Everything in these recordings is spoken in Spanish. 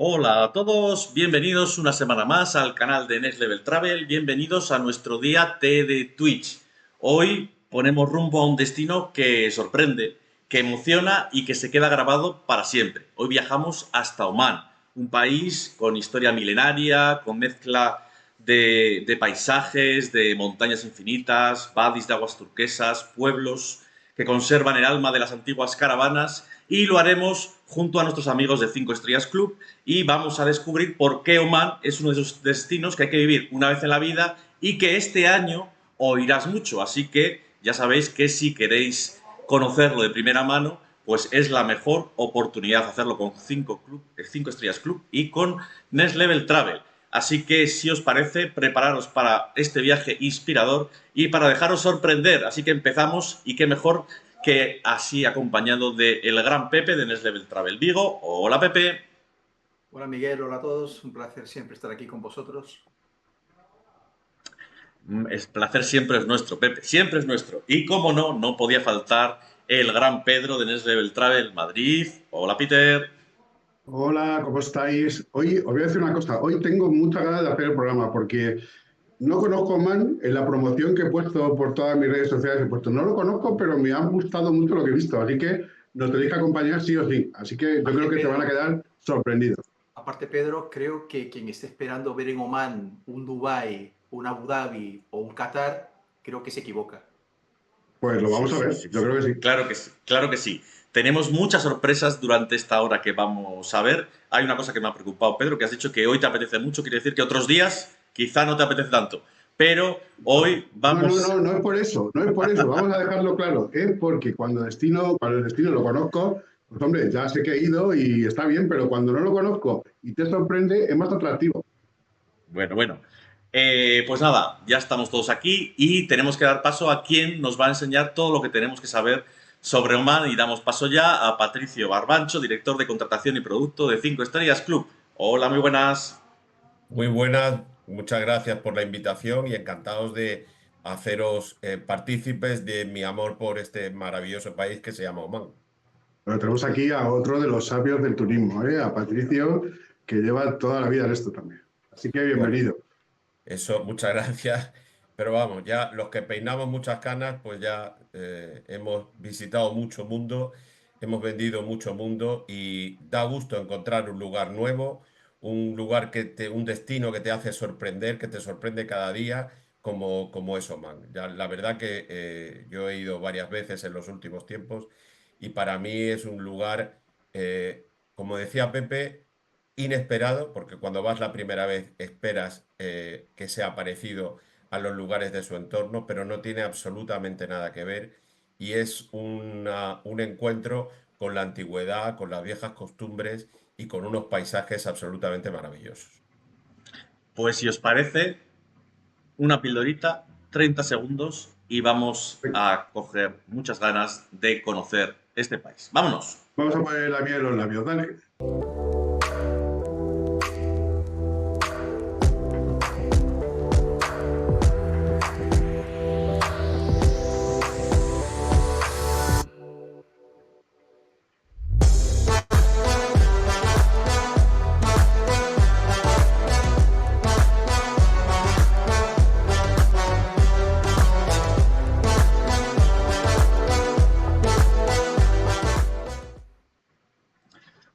Hola a todos, bienvenidos una semana más al canal de Next Level Travel, bienvenidos a nuestro día T de Twitch. Hoy ponemos rumbo a un destino que sorprende, que emociona y que se queda grabado para siempre. Hoy viajamos hasta Omán, un país con historia milenaria, con mezcla de paisajes, de montañas infinitas, badis de aguas turquesas, pueblos que conservan el alma de las antiguas caravanas, y lo haremos junto a nuestros amigos de 5 Estrellas Club y vamos a descubrir por qué Omán es uno de esos destinos que hay que vivir una vez en la vida y que este año oirás mucho. Así que ya sabéis que si queréis conocerlo de primera mano, pues es la mejor oportunidad hacerlo con 5 Estrellas Club y con Next Level Travel. Así que, si os parece, prepararos para este viaje inspirador y para dejaros sorprender. Así que empezamos, y qué mejor que así acompañado de el gran Pepe de Next Level Travel Vigo. Hola, Pepe. Hola Miguel, hola a todos, un placer siempre estar aquí con vosotros. El placer siempre es nuestro, Pepe, siempre es nuestro. Y como no, no podía faltar el gran Pedro de Next Level Travel Madrid. Hola, Peter. Hola, ¿cómo estáis? Hoy os voy a decir una cosa. Hoy tengo muchas ganas de hacer el programa porque no conozco Man en la promoción que he puesto por todas mis redes sociales. He puesto, no lo conozco, pero me ha gustado mucho lo que he visto. Así que nos tenéis que acompañar sí o sí. Así que yo Aparte creo que se van a Pedro, quedar sorprendidos. aparte Pedro, creo que quien esté esperando ver en Oman un Dubái, un Abu Dhabi o un Qatar, creo que se equivoca. Pues lo Sí, vamos a sí, ver. sí, Yo sí. creo que sí. Claro que sí, claro que sí. Tenemos muchas sorpresas durante esta hora que vamos a ver. Hay una cosa que me ha preocupado, Pedro, que has dicho que hoy te apetece mucho, quiere decir que otros días quizá no te apetece tanto. Pero hoy No, no, vamos. no, no es por eso, no es por eso. Vamos a dejarlo claro. Es porque cuando el destino lo conozco, pues hombre, ya sé que he ido y está bien, pero cuando no lo conozco y te sorprende, es más atractivo. Bueno, bueno. Pues nada, ya estamos todos aquí y tenemos que dar paso a quien nos va a enseñar todo lo que tenemos que saber sobre Oman, y damos paso ya a Patricio Barbancho, director de contratación y producto de 5 Estrellas Club. Hola, muy buenas. Muy buenas, muchas gracias por la invitación y encantados de haceros partícipes de mi amor por este maravilloso país que se llama Omán. Pero tenemos aquí a otro de los sabios del turismo, ¿eh? A Patricio, que lleva toda la vida en esto también. Así que Bueno, bienvenido. eso, muchas gracias. Pero vamos, ya los que peinamos muchas canas, pues ya hemos visitado mucho mundo, hemos vendido mucho mundo y da gusto encontrar un lugar nuevo, un lugar un destino que te hace sorprender, que te sorprende cada día, como es Oman. Ya, la verdad que yo he ido varias veces en los últimos tiempos y para mí es un lugar, como decía Pepe, inesperado, porque cuando vas la primera vez esperas que sea parecido a los lugares de su entorno, pero no tiene absolutamente nada que ver y es un encuentro con la antigüedad, con las viejas costumbres y con unos paisajes absolutamente maravillosos. Pues si os parece, una pildorita, 30 segundos y vamos a coger muchas ganas de conocer este país. ¡Vámonos! Vamos a poner la miel en los labios, dale.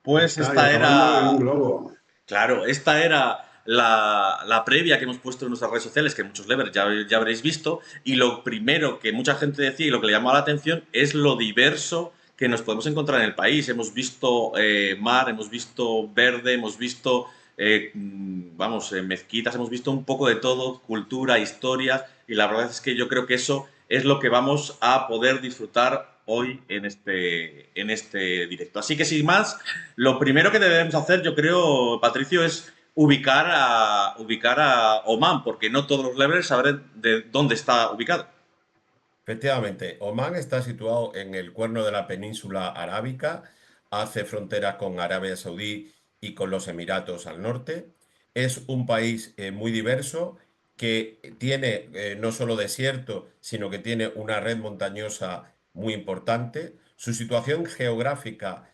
Ya Pues está, y esta acabando en un era. globo. Claro, esta era la previa que hemos puesto en nuestras redes sociales, que muchos levers ya habréis visto, y lo primero que mucha gente decía y lo que le llamaba la atención es lo diverso que nos podemos encontrar en el país. Hemos visto mar, hemos visto verde, hemos visto, vamos, mezquitas, hemos visto un poco de todo, cultura, historia, y la verdad es que yo creo que eso es lo que vamos a poder disfrutar hoy en este directo. Así que sin más, lo primero que debemos hacer, yo creo, Patricio, es ubicar a Oman, porque no todos los levelers sabrán de dónde está ubicado. Efectivamente, Omán está situado en el cuerno de la península arábica, hace frontera con Arabia Saudí y con los Emiratos al norte. Es un país muy diverso que tiene no solo desierto, sino que tiene una red montañosa muy importante. Su situación geográfica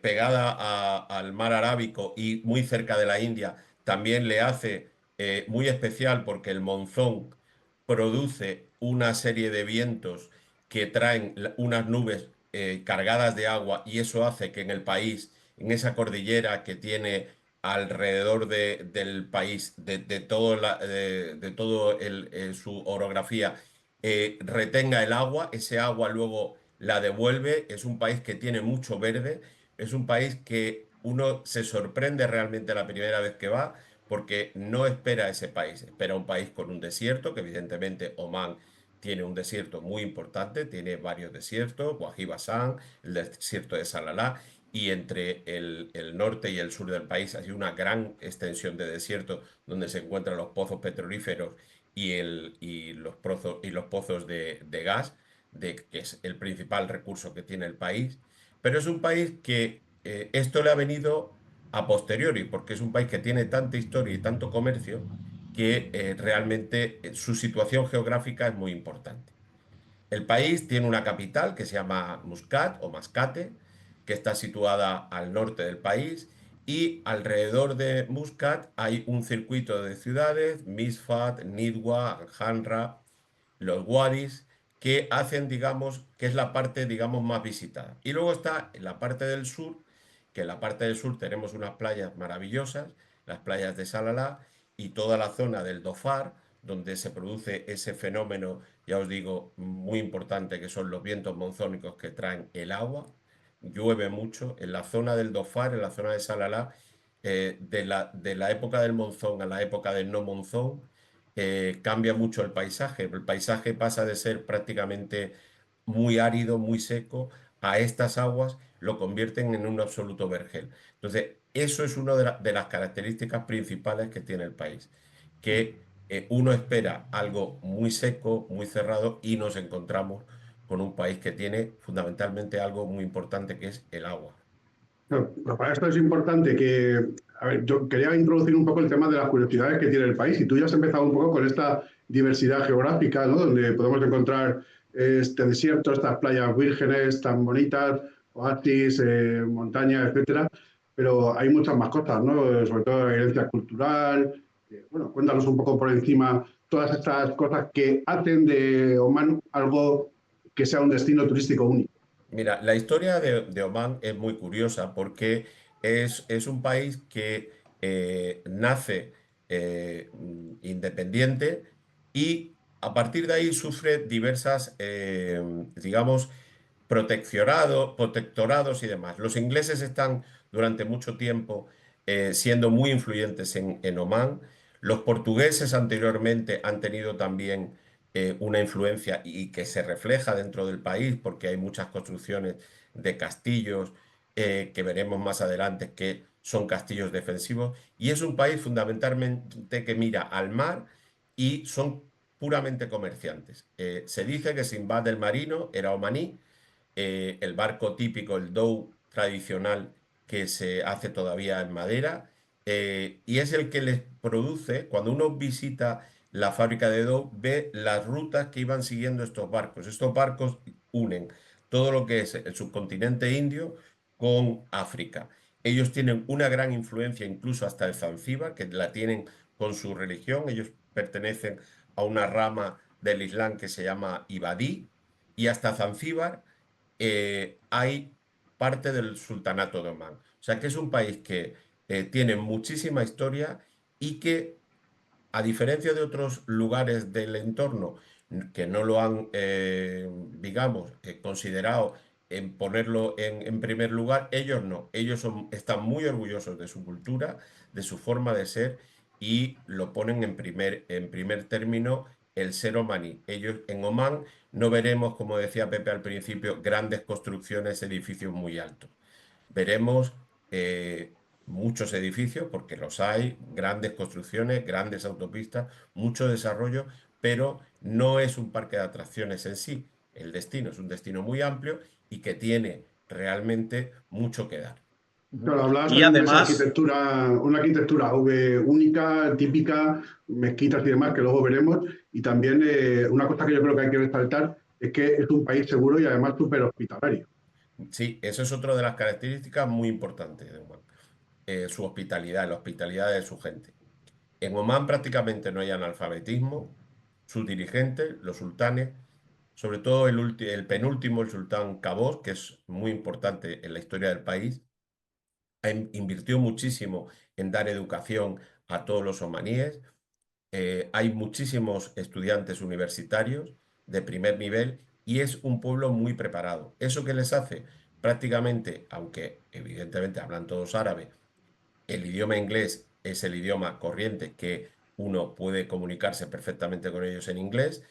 pegada al mar Arábico y muy cerca de la India, también le hace muy especial porque el monzón produce una serie de vientos que traen unas nubes cargadas de agua y eso hace que en el país, en esa cordillera que tiene alrededor del país, de todo su orografía, retenga el agua, ese agua luego la devuelve, es un país que tiene mucho verde, es un país que uno se sorprende realmente la primera vez que va porque no espera ese país, espera un país con un desierto, que evidentemente Omán tiene un desierto muy importante, tiene varios desiertos, Guajibasán, el desierto de Salalá, y entre el norte y el sur del país hay una gran extensión de desierto donde se encuentran los pozos petrolíferos y los pozos de gas, que es el principal recurso que tiene el país. Pero es un país que esto le ha venido a posteriori, porque es un país que tiene tanta historia y tanto comercio que realmente su situación geográfica es muy importante. El país tiene una capital que se llama Muscat o Mascate, que está situada al norte del país, y alrededor de Muscat hay un circuito de ciudades, Misfat, Nidwa, Hanra, los Wadis, que hacen, digamos, que es la parte, digamos, más visitada. Y luego está en la parte del sur, que en la parte del sur tenemos unas playas maravillosas, las playas de Salalá y toda la zona del Dofar, donde se produce ese fenómeno, ya os digo, muy importante, que son los vientos monzónicos que traen el agua. Llueve mucho en la zona del Dofar, en la zona de Salalá, de la época del monzón a la época del no monzón, cambia mucho el paisaje. El paisaje pasa de ser prácticamente muy árido, muy seco, a estas aguas lo convierten en un absoluto vergel. Entonces, eso es una de las características principales que tiene el país, que uno espera algo muy seco, muy cerrado, y nos encontramos con un país que tiene fundamentalmente algo muy importante, que es el agua. Pero para esto es importante que, a ver, yo quería introducir un poco el tema de las curiosidades que tiene el país y tú ya has empezado un poco con esta diversidad geográfica, ¿no? Donde podemos encontrar este desierto, estas playas vírgenes tan bonitas, oasis, montañas, etcétera, pero hay muchas más cosas, ¿no? Sobre todo herencia cultural. Bueno, cuéntanos un poco por encima todas estas cosas que hacen de Omán algo que sea un destino turístico único. Mira, la historia de Omán es muy curiosa porque es un país que nace independiente y a partir de ahí sufre diversas, digamos, protectorados y demás. Los ingleses están durante mucho tiempo siendo muy influyentes en Omán. Los portugueses anteriormente han tenido también una influencia y que se refleja dentro del país porque hay muchas construcciones de castillos que veremos más adelante que son castillos defensivos y es un país fundamentalmente que mira al mar y son puramente comerciantes. Se dice que Simbad el marino era omaní, el barco típico, el dhow tradicional que se hace todavía en madera, y es el que les produce, cuando uno visita la fábrica de dhow, ve las rutas que iban siguiendo estos barcos. Estos barcos unen todo lo que es el subcontinente indio con África. Ellos tienen una gran influencia, incluso hasta el Zanzíbar, que la tienen con su religión. Ellos pertenecen a una rama del Islam que se llama Ibadí, y hasta Zanzíbar hay parte del Sultanato de Omán. O sea que es un país que tiene muchísima historia y que, a diferencia de otros lugares del entorno que no lo han, digamos, considerado en ponerlo en primer lugar, ellos no. Ellos están muy orgullosos de su cultura, de su forma de ser y lo ponen en primer término el ser omaní. Ellos en Omán no veremos, como decía Pepe al principio, grandes construcciones, edificios muy altos. Veremos muchos edificios, porque los hay, grandes construcciones, grandes autopistas, mucho desarrollo, pero no es un parque de atracciones en sí. El destino es un destino muy amplio y que tiene realmente mucho que dar. Claro, hablabas Y también de esa además, arquitectura, una arquitectura única, típica, mezquitas y demás, que luego veremos. Y también una cosa que yo creo que hay que resaltar es que es un país seguro y además súper hospitalario. Sí, eso es otra de las características muy importantes de Oman. Su hospitalidad, la hospitalidad de su gente. En Omán prácticamente no hay analfabetismo. Sus dirigentes, los sultanes, sobre todo el penúltimo, el sultán Qaboos, que es muy importante en la historia del país, invirtió muchísimo en dar educación a todos los omaníes. Hay muchísimos estudiantes universitarios de primer nivel y es un pueblo muy preparado. ¿Eso qué les hace? Prácticamente, aunque evidentemente hablan todos árabe, el idioma inglés es el idioma corriente que uno puede comunicarse perfectamente con ellos en inglés,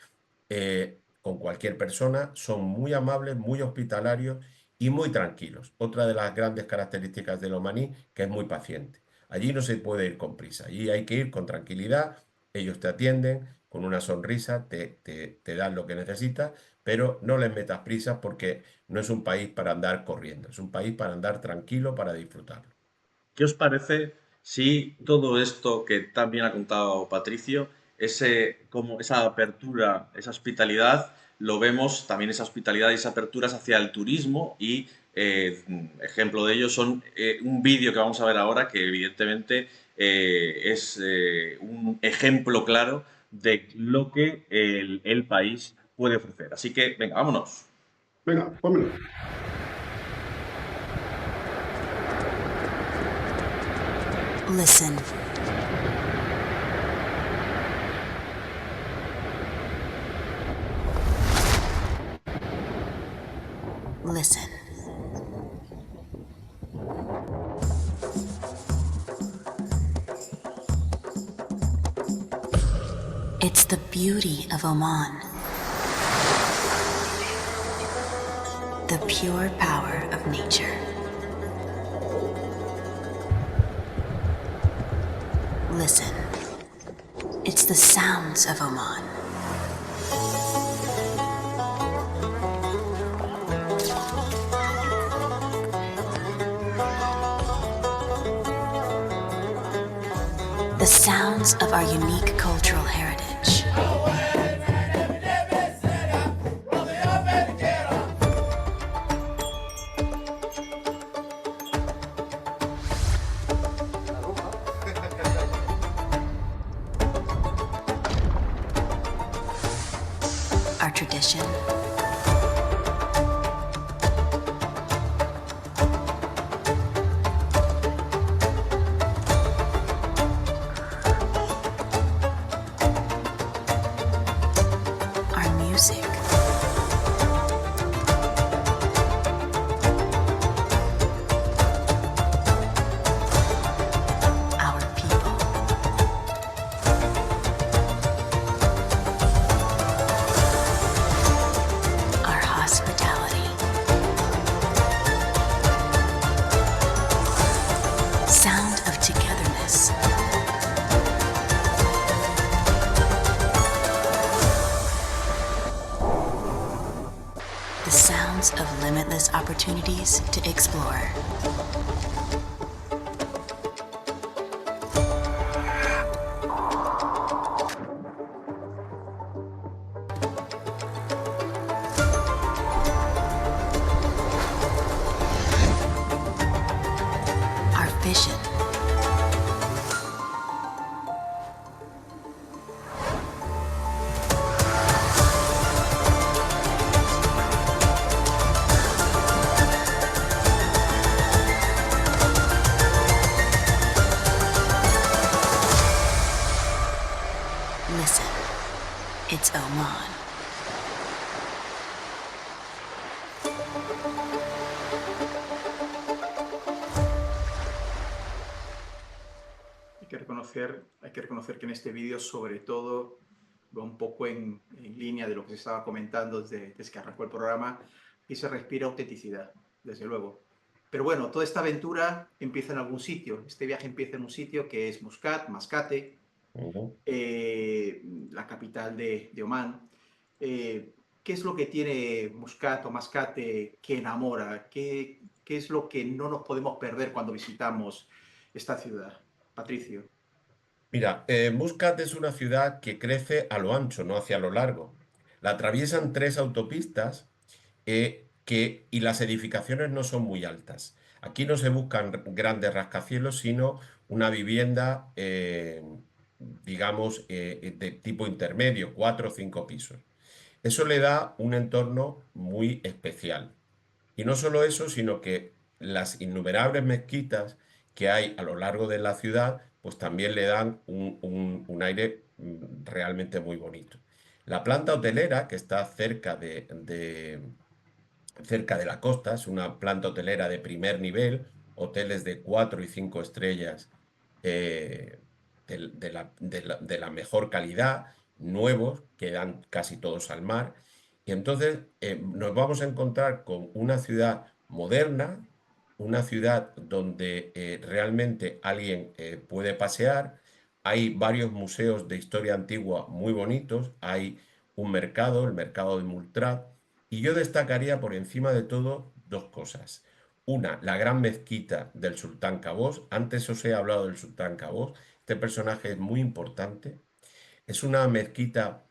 con cualquier persona, son muy amables, muy hospitalarios y muy tranquilos. Otra de las grandes características del omaní, que es muy paciente. Allí no se puede ir con prisa, allí hay que ir con tranquilidad, ellos te atienden con una sonrisa, te dan lo que necesitas, pero no les metas prisa porque no es un país para andar corriendo, es un país para andar tranquilo, para disfrutarlo. ¿Qué os parece si todo esto que también ha contado Patricio, como esa apertura, esa hospitalidad, lo vemos también esa hospitalidad y esa apertura es hacia el turismo y ejemplo de ello son un vídeo que vamos a ver ahora que evidentemente es un ejemplo claro de lo que el país puede ofrecer. Así que, venga, vámonos. Venga, pónmelo. Listen. Listen. It's the beauty of Oman. The pure power of nature. Listen. It's the sounds of Oman. The sounds of our unique cultural heritage. Our tradition. Our music. Our people. Our hospitality. Sound of togetherness. The sounds of limitless opportunities to explore. Our vision. Listen, it's Oman. Hay que reconocer que en este vídeo, sobre todo, va un poco en línea de lo que se estaba comentando desde que arrancó el programa, y se respira autenticidad, desde luego. Pero bueno, toda esta aventura empieza en algún sitio. Este viaje empieza en un sitio que es Mascate, Ujú. la capital de Omán. ¿Qué es lo que tiene Muscat o Mascate que enamora? ¿Qué es lo que no nos podemos perder cuando visitamos esta ciudad? Patricio. Mira, Muscat es una ciudad que crece a lo ancho, no hacia lo largo. La atraviesan tres autopistas. y las edificaciones no son muy altas. Aquí no se buscan grandes rascacielos, sino una vivienda, digamos, de tipo intermedio, 4 o 5 pisos. Eso le da un entorno muy especial. Y no solo eso, sino que las innumerables mezquitas que hay a lo largo de la ciudad, pues también le dan un aire realmente muy bonito. La planta hotelera, que está cerca de la costa, es una planta hotelera de primer nivel, hoteles de 4 y 5 estrellas, eh, de la mejor calidad, nuevos, que dan casi todos al mar. Y entonces nos vamos a encontrar con una ciudad moderna, una ciudad donde realmente alguien puede pasear. Hay varios museos de historia antigua muy bonitos. Hay un mercado, el mercado de Multrat, y yo destacaría por encima de todo 2 cosas. Una, la gran mezquita del Sultán Qaboos. Antes os he hablado del Sultán Qaboos. Este personaje es muy importante. Es una mezquita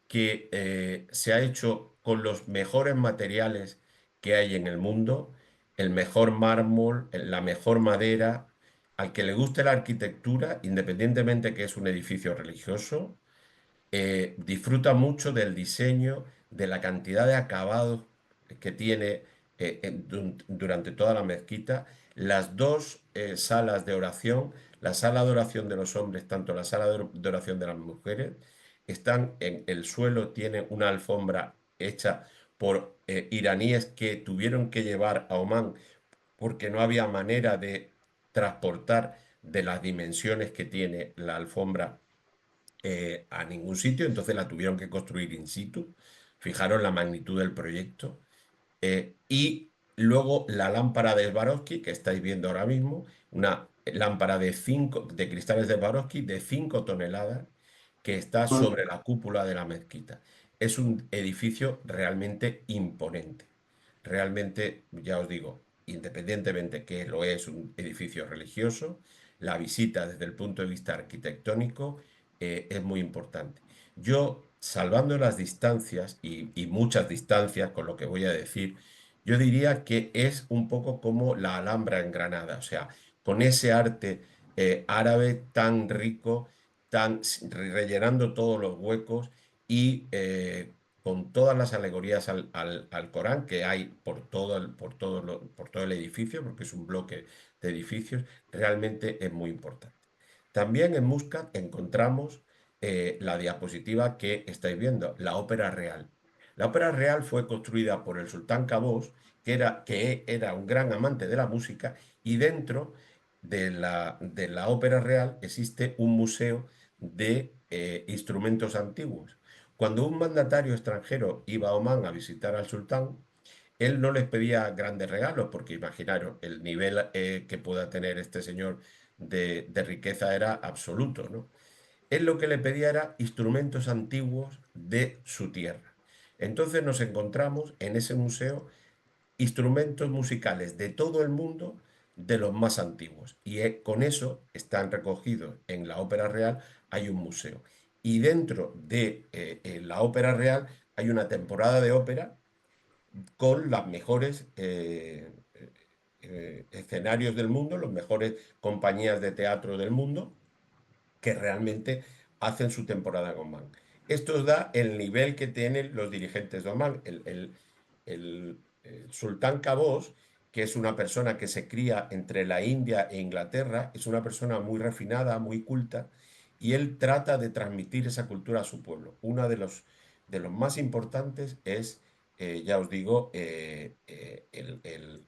que se ha hecho con los mejores materiales que hay en el mundo, el mejor mármol, la mejor madera. Al que le guste la arquitectura, independientemente que es un edificio religioso, disfruta mucho del diseño, de la cantidad de acabados que tiene durante toda la mezquita. Las dos salas de oración, la sala de oración de los hombres, tanto la sala de oración de las mujeres, están en el suelo, tiene una alfombra hecha por iraníes que tuvieron que llevar a Omán porque no había manera de transportar de las dimensiones que tiene la alfombra a ningún sitio, entonces la tuvieron que construir in situ. Fijaros la magnitud del proyecto. Y luego la lámpara de Swarovski, que estáis viendo ahora mismo, una lámpara de cristales de Swarovski de 5 toneladas, que está sobre la cúpula de la mezquita. Es un edificio realmente imponente. Realmente, ya os digo, independientemente que lo es un edificio religioso, la visita desde el punto de vista arquitectónico es muy importante. Yo, salvando las distancias y muchas distancias con lo que voy a decir, yo diría que es un poco como la Alhambra en Granada, o sea, con ese arte árabe tan rico, rellenando todos los huecos y con todas las alegorías al Corán que hay por todo el edificio, porque es un bloque de edificios, realmente es muy importante. También en Muscat encontramos la diapositiva que estáis viendo, la Ópera Real. La Ópera Real fue construida por el sultán Qaboos, que era un gran amante de la música, y dentro de la Ópera Real existe un museo de instrumentos antiguos. Cuando un mandatario extranjero iba a Omán a visitar al sultán, él no les pedía grandes regalos, porque imaginaros, el nivel que pueda tener este señor de riqueza era absoluto, ¿no? Él lo que le pedía era instrumentos antiguos de su tierra. Entonces nos encontramos en ese museo instrumentos musicales de todo el mundo, de los más antiguos. Y con eso están recogidos en la Ópera Real, hay un museo. Y dentro de la Ópera Real hay una temporada de ópera con las mejores escenarios del mundo, las mejores compañías de teatro del mundo, que realmente hacen su temporada en Oman. Esto os da el nivel que tienen los dirigentes de Oman. El sultán Qaboos, que es una persona que se cría entre la India e Inglaterra, es una persona muy refinada, muy culta, y él trata de transmitir esa cultura a su pueblo. Uno de los más importantes es, ya os digo,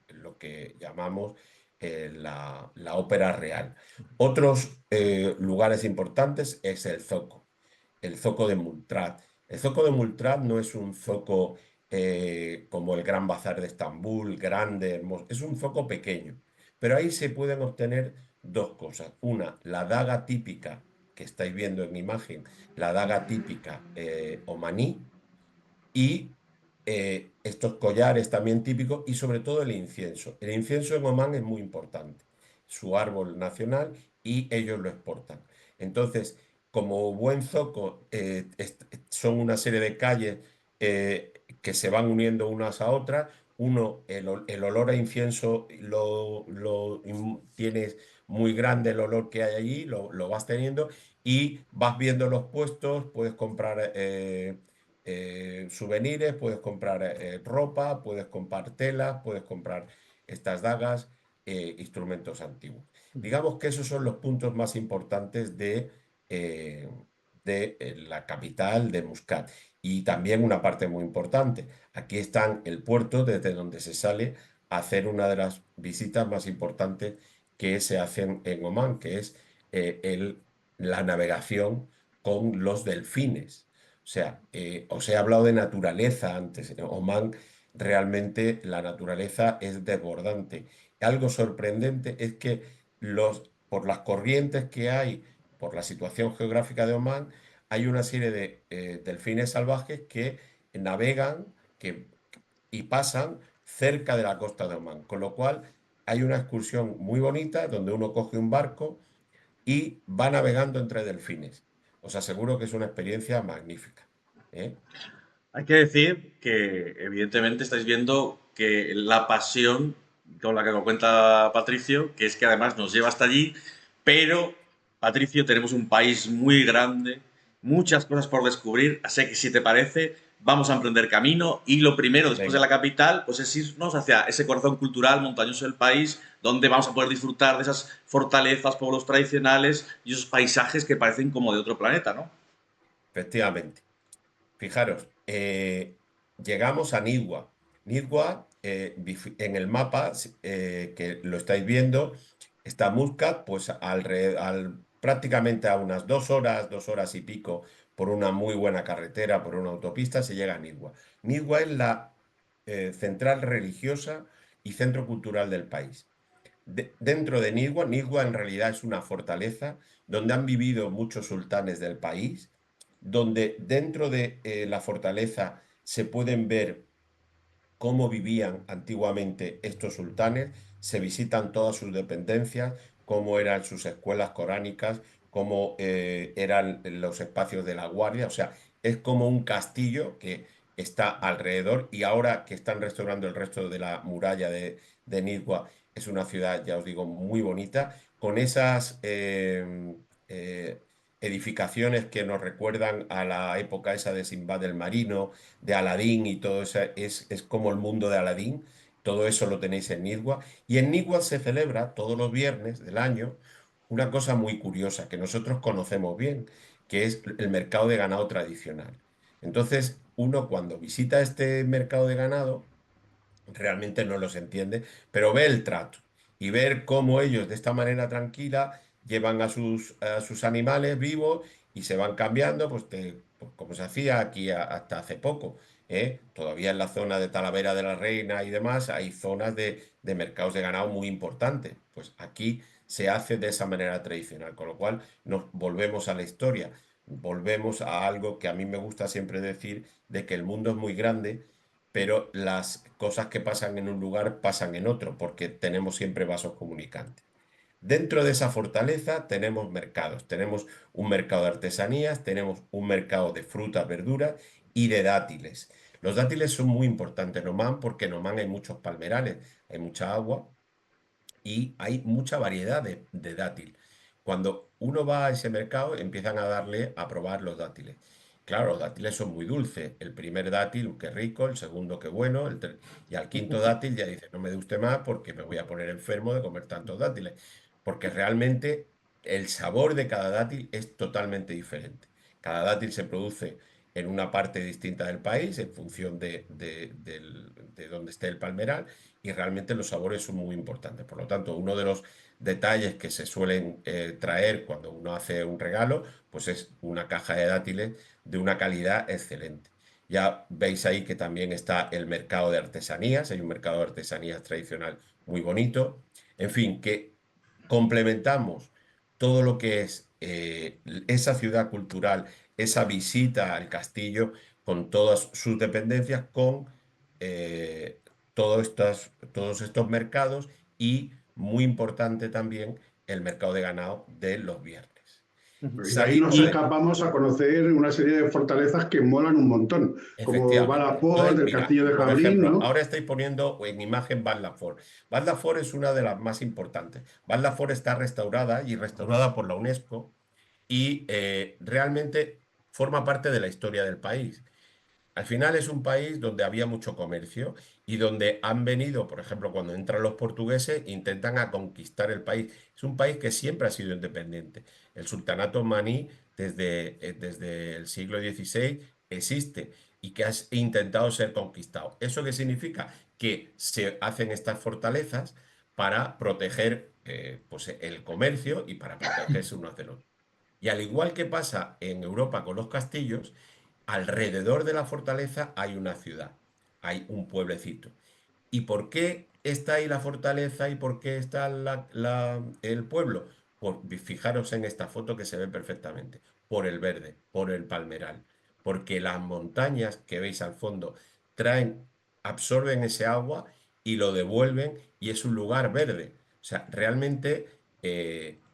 lo que llamamos la ópera real. Otros lugares importantes es el zoco de Multrat. El zoco de Multrat no es un zoco como el Gran Bazar de Estambul, grande, hermoso, es un zoco pequeño, pero ahí se pueden obtener 2 cosas. Una, la daga típica que estáis viendo en imagen, la daga típica omaní, y estos collares también típicos, y sobre todo el incienso. El incienso en Omán es muy importante, su árbol nacional, y ellos lo exportan. Entonces, como buen zoco, son una serie de calles que se van uniendo unas a otras. Uno, el olor a incienso tienes muy grande, el olor que hay allí, lo vas teniendo y vas viendo los puestos, puedes comprar souvenirs, puedes comprar ropa, puedes comprar telas, puedes comprar estas dagas, instrumentos antiguos. Digamos que esos son los puntos más importantes eh, de la capital de Muscat. Y también una parte muy importante, aquí está el puerto desde donde se sale a hacer una de las visitas más importantes que se hacen en Omán, que es la navegación con los delfines. O sea, os he hablado de naturaleza antes. En Omán realmente la naturaleza es desbordante. Algo sorprendente es que por las corrientes que hay, por la situación geográfica de Omán, hay una serie de delfines salvajes que navegan y pasan cerca de la costa de Omán, con lo cual hay una excursión muy bonita donde uno coge un barco y va navegando entre delfines. Os aseguro que es una experiencia magnífica. ¿Eh? Hay que decir que, evidentemente, estáis viendo que la pasión con la que nos cuenta Patricio, que es que además nos lleva hasta allí, pero, Patricio, tenemos un país muy grande, muchas cosas por descubrir, así que si te parece, vamos a emprender camino y lo primero, después de Venga, la capital, pues es irnos hacia ese corazón cultural montañoso del país, donde vamos a poder disfrutar de esas fortalezas, pueblos tradicionales y esos paisajes que parecen como de otro planeta, ¿no? efectivamente. Fijaros, llegamos a Nidwa. Nidwa, en el mapa, que lo estáis viendo, está Muscat, pues prácticamente a unas 2 horas y pico, por una muy buena carretera, por una autopista, se llega a Nidwa. Nidwa es la central religiosa y centro cultural del país. Dentro de Nidwa, Nidwa en realidad es una fortaleza donde han vivido muchos sultanes del país, donde dentro de la fortaleza se pueden ver cómo vivían antiguamente estos sultanes, se visitan todas sus dependencias, cómo eran sus escuelas coránicas, cómo eran los espacios de la guardia, o sea, es como un castillo que está alrededor y ahora que están restaurando el resto de la muralla de Nizwa, es una ciudad, ya os digo, muy bonita, con esas eh, edificaciones que nos recuerdan a la época esa de Sinbad el Marino, de Aladín y todo eso, es como el mundo de Aladín, todo eso lo tenéis en Nidwa. Y en Nidwa se celebra todos los viernes del año una cosa muy curiosa que nosotros conocemos bien, que es el mercado de ganado tradicional. Entonces, uno cuando visita este mercado de ganado, realmente no los entiende, pero ve el trato y ver cómo ellos de esta manera tranquila llevan a sus animales vivos y se van cambiando, pues como se hacía aquí hasta hace poco. Todavía en la zona de Talavera de la Reina y demás hay zonas de mercados de ganado muy importantes. Pues aquí se hace de esa manera tradicional, con lo cual nos volvemos a la historia, volvemos a algo que a mí me gusta siempre decir, de que el mundo es muy grande pero las cosas que pasan en un lugar pasan en otro, porque tenemos siempre vasos comunicantes. Dentro de esa fortaleza tenemos mercados, tenemos un mercado de artesanías, tenemos un mercado de frutas, verduras y de dátiles. Los dátiles son muy importantes en Omán porque en Omán hay muchos palmerales, hay mucha agua y hay mucha variedad de dátil. Cuando uno va a ese mercado, empiezan a darle a probar los dátiles. Claro, los dátiles son muy dulces. El primer dátil, qué rico, el segundo, qué bueno, y al quinto dátil ya dice, no me dé usted más porque me voy a poner enfermo de comer tantos dátiles. Porque realmente el sabor de cada dátil es totalmente diferente. Cada dátil se produce en una parte distinta del país en función de dónde esté el palmeral y realmente los sabores son muy importantes. Por lo tanto, uno de los detalles que se suelen traer cuando uno hace un regalo, pues es una caja de dátiles de una calidad excelente. Ya veis ahí que también está el mercado de artesanías, hay un mercado de artesanías tradicional muy bonito. En fin, que complementamos todo lo que es esa ciudad cultural, esa visita al castillo con todas sus dependencias, con eh, todos estos mercados y, muy importante también, el mercado de ganado de los viernes. Y de ahí nos Salimos de... escapamos a conocer una serie de fortalezas que molan un montón, como Efectivamente. Badajoz, Entonces, el mira, castillo de por Jablín, ejemplo, ¿no? ahora estoy poniendo en imagen Val Lafort. Val Lafort es una de las más importantes. Val Lafort está restaurada y restaurada por la UNESCO y realmente forma parte de la historia del país. Al final es un país donde había mucho comercio y donde han venido, por ejemplo, cuando entran los portugueses, intentan a conquistar el país. Es un país que siempre ha sido independiente. El sultanato omaní desde el siglo XVI existe y que ha intentado ser conquistado. ¿Eso qué significa? Que se hacen estas fortalezas para proteger pues, el comercio y para protegerse unos de los otros. Y al igual que pasa en Europa con los castillos, alrededor de la fortaleza hay una ciudad, hay un pueblecito. ¿Y por qué está ahí la fortaleza y por qué está el pueblo? Fijaros en esta foto que se ve perfectamente, por el verde, por el palmeral, porque las montañas que veis al fondo traen, absorben ese agua y lo devuelven y es un lugar verde. O sea, realmente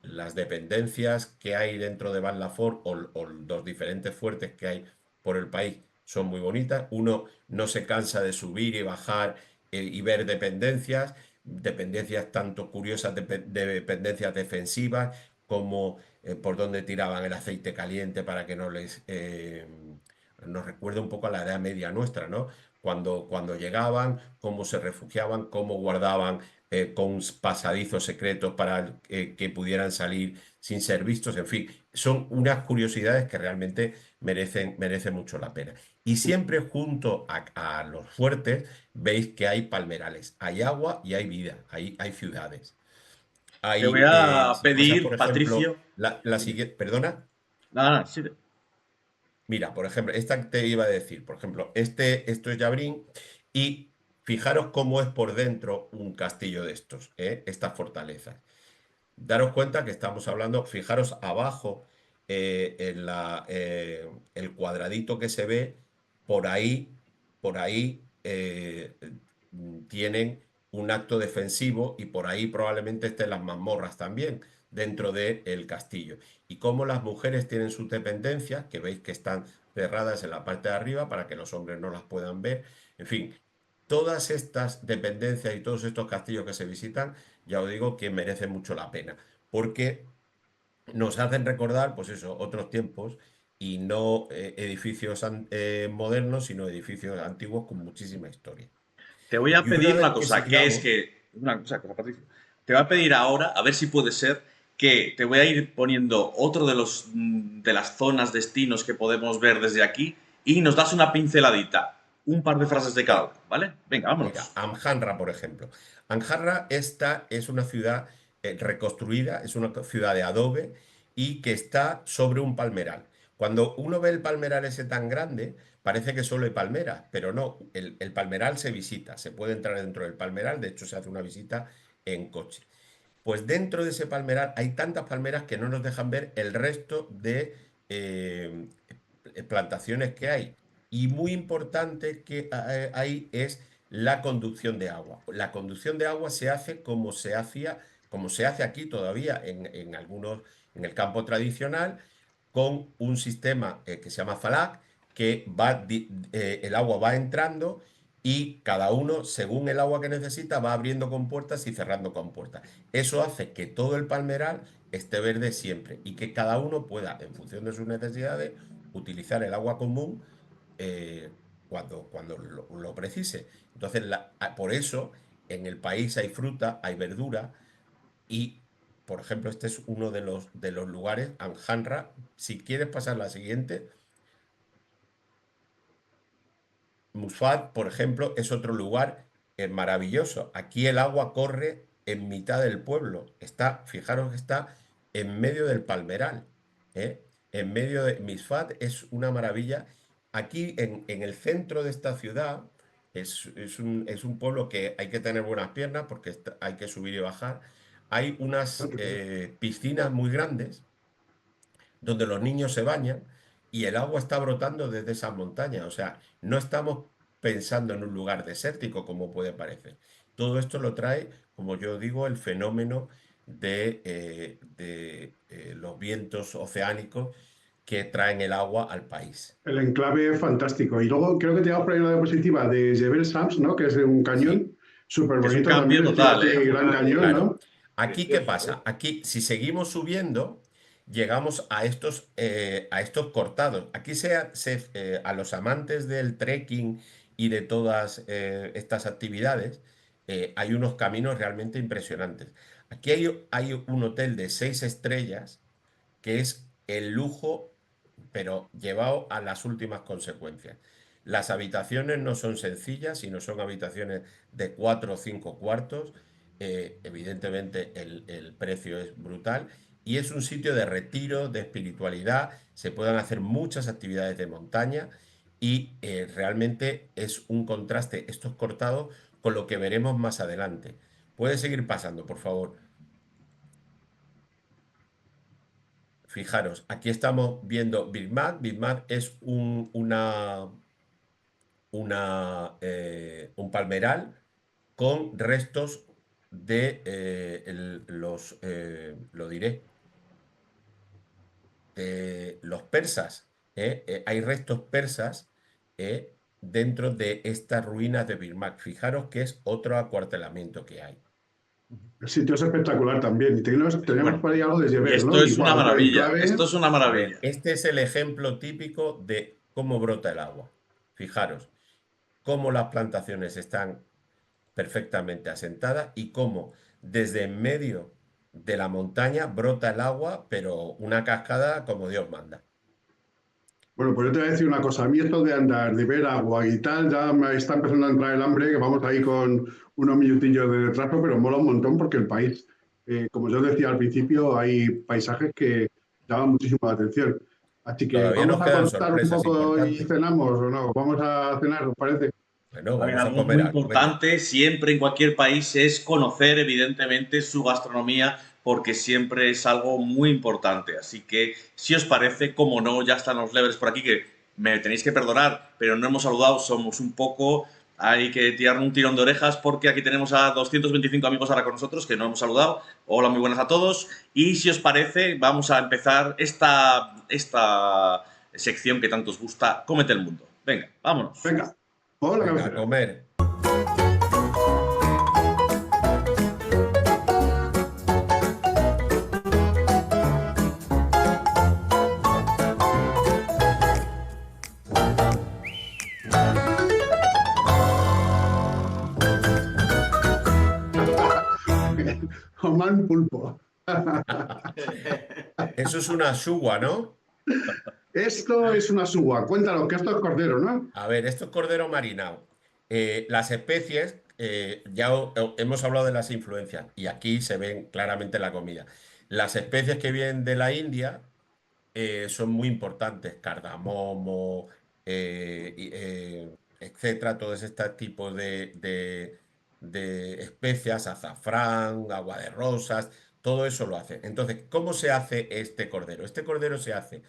las dependencias que hay dentro de Val Lafort o los diferentes fuertes que hay por el país son muy bonitas. Uno no se cansa de subir y bajar y ver dependencias, dependencias tanto curiosas, dependencias defensivas, como por donde tiraban el aceite caliente para que no les... nos recuerda un poco a la Edad Media nuestra, ¿no? Cuando llegaban, cómo se refugiaban, cómo guardaban con pasadizos secretos para que pudieran salir sin ser vistos, en fin, son unas curiosidades que realmente merecen mucho la pena. Y siempre junto a los fuertes veis que hay palmerales, hay agua y hay vida, hay ciudades. Te voy Hay, a si pasas, por pedir, ejemplo, Patricio. la siguiente, perdona. Nada, nada, sí. Mira, por ejemplo, esta te iba a decir, por ejemplo, esto es Yabrín y fijaros cómo es por dentro un castillo de estos, estas fortalezas. Daros cuenta que estamos hablando, fijaros abajo el cuadradito que se ve, por ahí tienen un acto defensivo y por ahí probablemente estén las mazmorras también dentro del castillo. Y cómo las mujeres tienen sus dependencias, que veis que están cerradas en la parte de arriba para que los hombres no las puedan ver. En fin, todas estas dependencias y todos estos castillos que se visitan, ya os digo que merecen mucho la pena, porque nos hacen recordar, pues eso, otros tiempos y no edificios modernos, sino edificios antiguos con muchísima historia. Te voy a Y una pedir una vez que cosa, que es sigamos, que. Una cosa, Patricio. Te voy a pedir ahora, a ver si puede ser, que te voy a ir poniendo otro de las zonas, destinos que podemos ver desde aquí y nos das una pinceladita. Un par de frases de cada venga, uno, ¿vale? Venga, mira, vámonos. Amjarra, por ejemplo. Amjarra, esta es una ciudad reconstruida, es una ciudad de adobe y que está sobre un palmeral. Cuando uno ve el palmeral ese tan grande, parece que solo hay palmeras, pero no, el palmeral se visita, se puede entrar dentro del palmeral, de hecho se hace una visita en coche. Pues dentro de ese palmeral hay tantas palmeras que no nos dejan ver el resto de plantaciones que hay. Y muy importante que hay es la conducción de agua. La conducción de agua se hace como se hace aquí todavía en algunos, en el campo tradicional, con un sistema que se llama FALAC, que el agua va entrando y cada uno, según el agua que necesita, va abriendo compuertas y cerrando compuertas. Eso hace que todo el palmeral esté verde siempre y que cada uno pueda, en función de sus necesidades, utilizar el agua común cuando lo precise. Entonces, por eso en el país hay fruta, hay verdura y, por ejemplo, este es uno de los lugares, Anjanra. Si quieres pasar la siguiente, Musfat, por ejemplo, es otro lugar maravilloso. Aquí el agua corre en mitad del pueblo. Fijaros que está en medio del palmeral. ¿eh? En medio de Misfat es una maravilla. Aquí en el centro de esta ciudad es un pueblo que hay que tener buenas piernas porque hay que subir y bajar. Hay unas piscinas muy grandes donde los niños se bañan y el agua está brotando desde esas montañas. O sea, no estamos pensando en un lugar desértico como puede parecer. Todo esto lo trae, como yo digo, el fenómeno de los vientos oceánicos que traen el agua al país. El enclave es fantástico. Y luego creo que tenemos por ahí una diapositiva de Jebel Sams, ¿no? Que es un cañón súper Es un bonito cambio también, total, estilo así, Gran Cañón, Claro. ¿no? Aquí, ¿qué pasa? Aquí, si seguimos subiendo, llegamos a estos cortados. Aquí a los amantes del trekking y de todas estas actividades, hay unos caminos realmente impresionantes. Aquí hay un hotel de 6 estrellas que es el lujo, pero llevado a las últimas consecuencias. Las habitaciones no son sencillas, sino son habitaciones de 4 o 5 cuartos. Evidentemente el precio es brutal y es un sitio de retiro, de espiritualidad. Se pueden hacer muchas actividades de montaña y realmente es un contraste estos cortados con lo que veremos más adelante. Puede seguir pasando, por favor. Fijaros, aquí estamos viendo Big Mac. Big Mac es un palmeral con restos de lo diré, de los persas. Hay restos persas dentro de estas ruinas de Big Mac. Fijaros que es otro acuartelamiento que hay. El sitio es espectacular también. Y tenemos Bueno, por ahí algo de y Jebel, esto ¿no? es una Igual, otro maravilla. enclave. Esto es una A ver, maravilla. este es el ejemplo típico de cómo brota el agua. Fijaros cómo las plantaciones están perfectamente asentadas y cómo desde en medio de la montaña brota el agua, pero una cascada como Dios manda. Bueno, pues yo te voy a decir una cosa. A mí esto de andar, de ver agua y tal, ya me está empezando a entrar el hambre, que vamos ahí con unos minutillos de retraso, pero mola un montón porque el país, como yo decía al principio, hay paisajes que llaman muchísimo la atención. Así que Todavía vamos nos a quedan cortar un sorpresas poco y importantes. cenamos o no. Vamos a cenar, ¿os parece? Bueno, También vamos a algo comer muy algo. Venga. importante siempre en cualquier país es conocer evidentemente su gastronomía porque siempre es algo muy importante. Así que si os parece, como no, ya están los levers por aquí que me tenéis que perdonar, pero no hemos saludado, somos un poco, hay que tirar un tirón de orejas porque aquí tenemos a 225 amigos ahora con nosotros que no hemos saludado. Hola, muy buenas a todos. Y si os parece, vamos a empezar esta sección que tanto os gusta, Cómete el Mundo. Venga, vámonos. Venga, por la Venga, a cabecera. comer. Oman pulpo. Eso es una shuwa, ¿no? Esto es una suba. Cuéntanos que esto es cordero, ¿no? A ver, esto es cordero marinado. Las especies, hemos hablado de las influencias y aquí se ven claramente en la comida. Las especies que vienen de la India son muy importantes, cardamomo, etcétera, todos estos tipos de especias, azafrán, agua de rosas, todo eso lo hace. Entonces, ¿cómo se hace este cordero? Este cordero se hace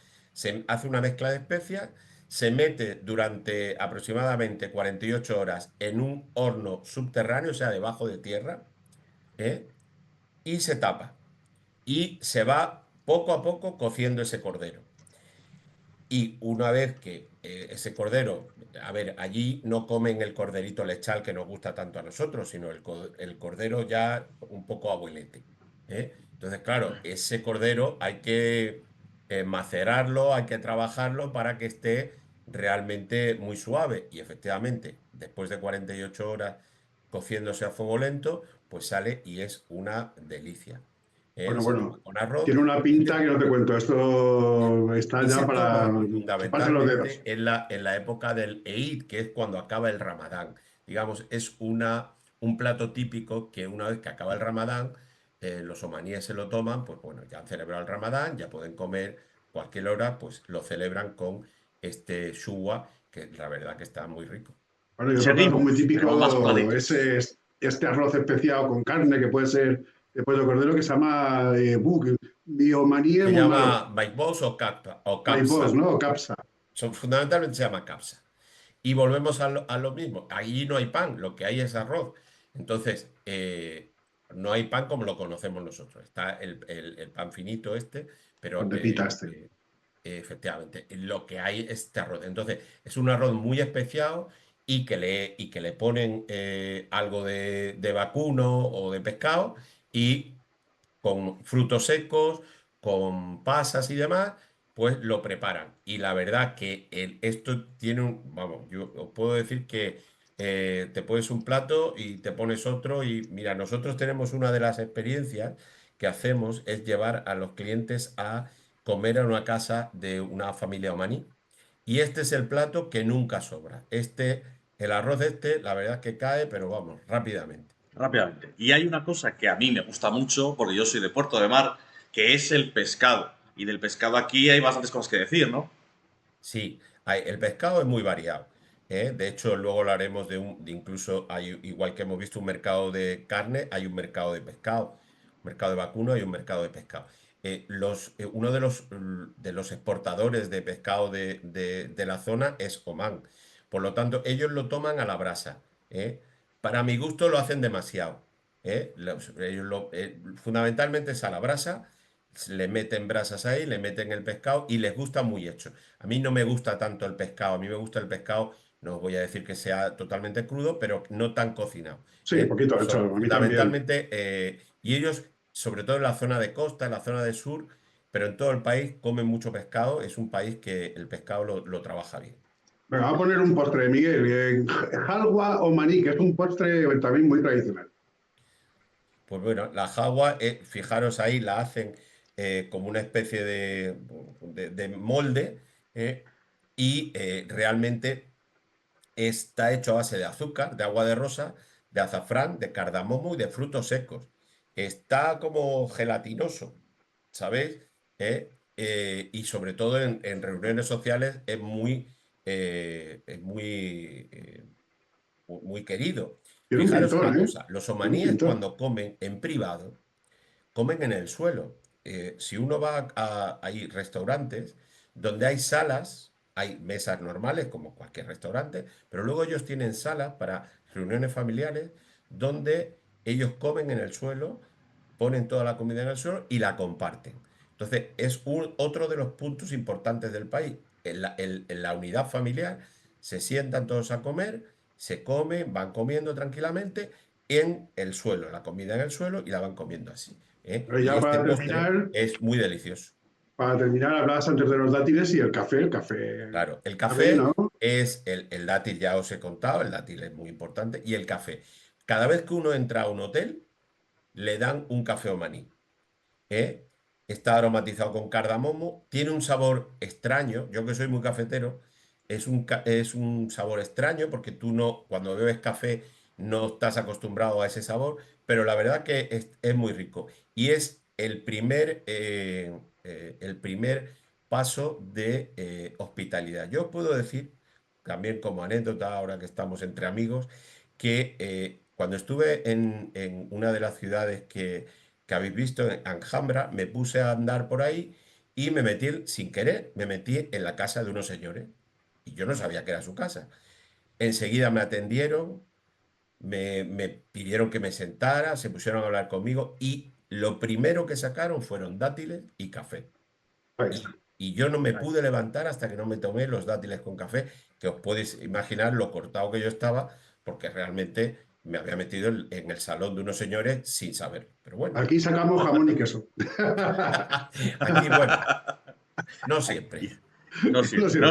una mezcla de especias, se mete durante aproximadamente 48 horas en un horno subterráneo, o sea, debajo de tierra, ¿eh? Y se tapa. Y se va poco a poco cociendo ese cordero. Y una vez que ese cordero, a ver, allí no comen el corderito lechal que nos gusta tanto a nosotros, sino el cordero ya un poco abuelete, ¿eh? Entonces, claro, ese cordero hay que macerarlo, hay que trabajarlo para que esté realmente muy suave. Y efectivamente, después de 48 horas cociéndose a fuego lento, pues sale y es una delicia, ¿eh? Bueno, Se toma bueno, con arroz. tiene una pinta que no te cuento. Esto está Y ya se para toma chuparse los dedos. fundamentalmente en la época del Eid, que es cuando acaba el Ramadán. Digamos, es un plato típico que una vez que acaba el Ramadán, los omaníes se lo toman, pues bueno, ya han celebrado el Ramadán, ya pueden comer cualquier hora, pues lo celebran con este shuwa, que la verdad que está muy rico. Bueno, y Y otro plato muy seguimos, tenemos más típico bocaditos. es este arroz especiado con carne, que puede ser de pollo cordero, que se llama biomanía Se mundaro. llama maibos o Maibos, kapsa. ¿no? Capsa. Fundamentalmente se llama kapsa. Y volvemos a lo mismo. Allí no hay pan, lo que hay es arroz. Entonces, no hay pan como lo conocemos nosotros. Está el pan finito pero Con pepita efectivamente, lo que hay es este arroz. Entonces, es un arroz muy especiado y que le ponen algo de vacuno o de pescado y con frutos secos, con pasas y demás, pues lo preparan. Y la verdad que esto tiene vamos, yo os puedo decir que te pones un plato y te pones otro y mira, nosotros tenemos una de las experiencias que hacemos es llevar a los clientes a comer en una casa de una familia omaní. Y este es el plato que nunca sobra. El arroz la verdad es que cae, pero vamos, rápidamente. Rápidamente. Y hay una cosa que a mí me gusta mucho, porque yo soy de Puerto de Mar, que es el pescado. Y del pescado aquí hay bastantes cosas que decir, ¿no? Sí, el pescado es muy variado. De hecho, luego hablaremos incluso, igual que hemos visto un mercado de carne, hay un mercado de pescado, un mercado de vacuno y un mercado de pescado. Uno de los exportadores de pescado de la zona es Omán. Por lo tanto, ellos lo toman a la brasa. Para mi gusto lo hacen demasiado. Fundamentalmente es a la brasa, le meten brasas ahí, le meten el pescado y les gusta muy hecho. A mí no me gusta tanto el pescado, a mí me gusta el pescado, no os voy a decir que sea totalmente crudo, pero no tan cocinado. Sí, poquito hecho, a mí también. Fundamentalmente, y ellos, sobre todo en la zona de costa, en la zona del sur, pero en todo el país comen mucho pescado, es un país que el pescado lo trabaja bien. Venga, vamos a poner un postre, Miguel. Jalwa o maní, que es un postre también muy tradicional. Pues bueno, la jagua, fijaros ahí, la hacen como una especie de molde y realmente está hecho a base de azúcar, de agua de rosa, de azafrán, de cardamomo y de frutos secos. Está como gelatinoso, ¿sabéis? Y sobre todo en reuniones sociales muy querido. Tiene un Fijaros una pintón, ¿eh? cosa, los Tiene un omaníes pintón. cuando comen en privado, comen en el suelo. Si uno va hay restaurantes donde hay salas, hay mesas normales como cualquier restaurante, pero luego ellos tienen salas para reuniones familiares donde ellos comen en el suelo, ponen toda la comida en el suelo y la comparten. Entonces, es otro de los puntos importantes del país. En la unidad familiar se sientan todos a comer, se comen, van comiendo tranquilamente en el suelo, la comida en el suelo y la van comiendo así. Pero Y ya este postre es muy delicioso. para terminar, hablabas antes de los dátiles y el café. El café, Claro, el café, café ¿no? es el dátil, ya os he contado, el dátil es muy importante, y el café. Cada vez que uno entra a un hotel, le dan un café omaní. Está aromatizado con cardamomo, tiene un sabor extraño, yo que soy muy cafetero, es un sabor extraño porque tú no, cuando bebes café no estás acostumbrado a ese sabor, pero la verdad que es muy rico y es el primer paso de hospitalidad. Yo puedo decir, también como anécdota, ahora que estamos entre amigos, que cuando estuve en una de las ciudades que habéis visto, en Alhambra, me puse a andar por ahí y sin querer, me metí en la casa de unos señores. Y yo no sabía que era su casa. Enseguida me atendieron, me pidieron que me sentara, se pusieron a hablar conmigo y lo primero que sacaron fueron dátiles y café. Ahí está. Y yo no me pude levantar hasta que no me tomé los dátiles con café, que os podéis imaginar lo cortado que yo estaba, porque realmente me había metido en el salón de unos señores sin saber. Pero bueno. Aquí sacamos jamón y queso. Aquí, bueno, no siempre. No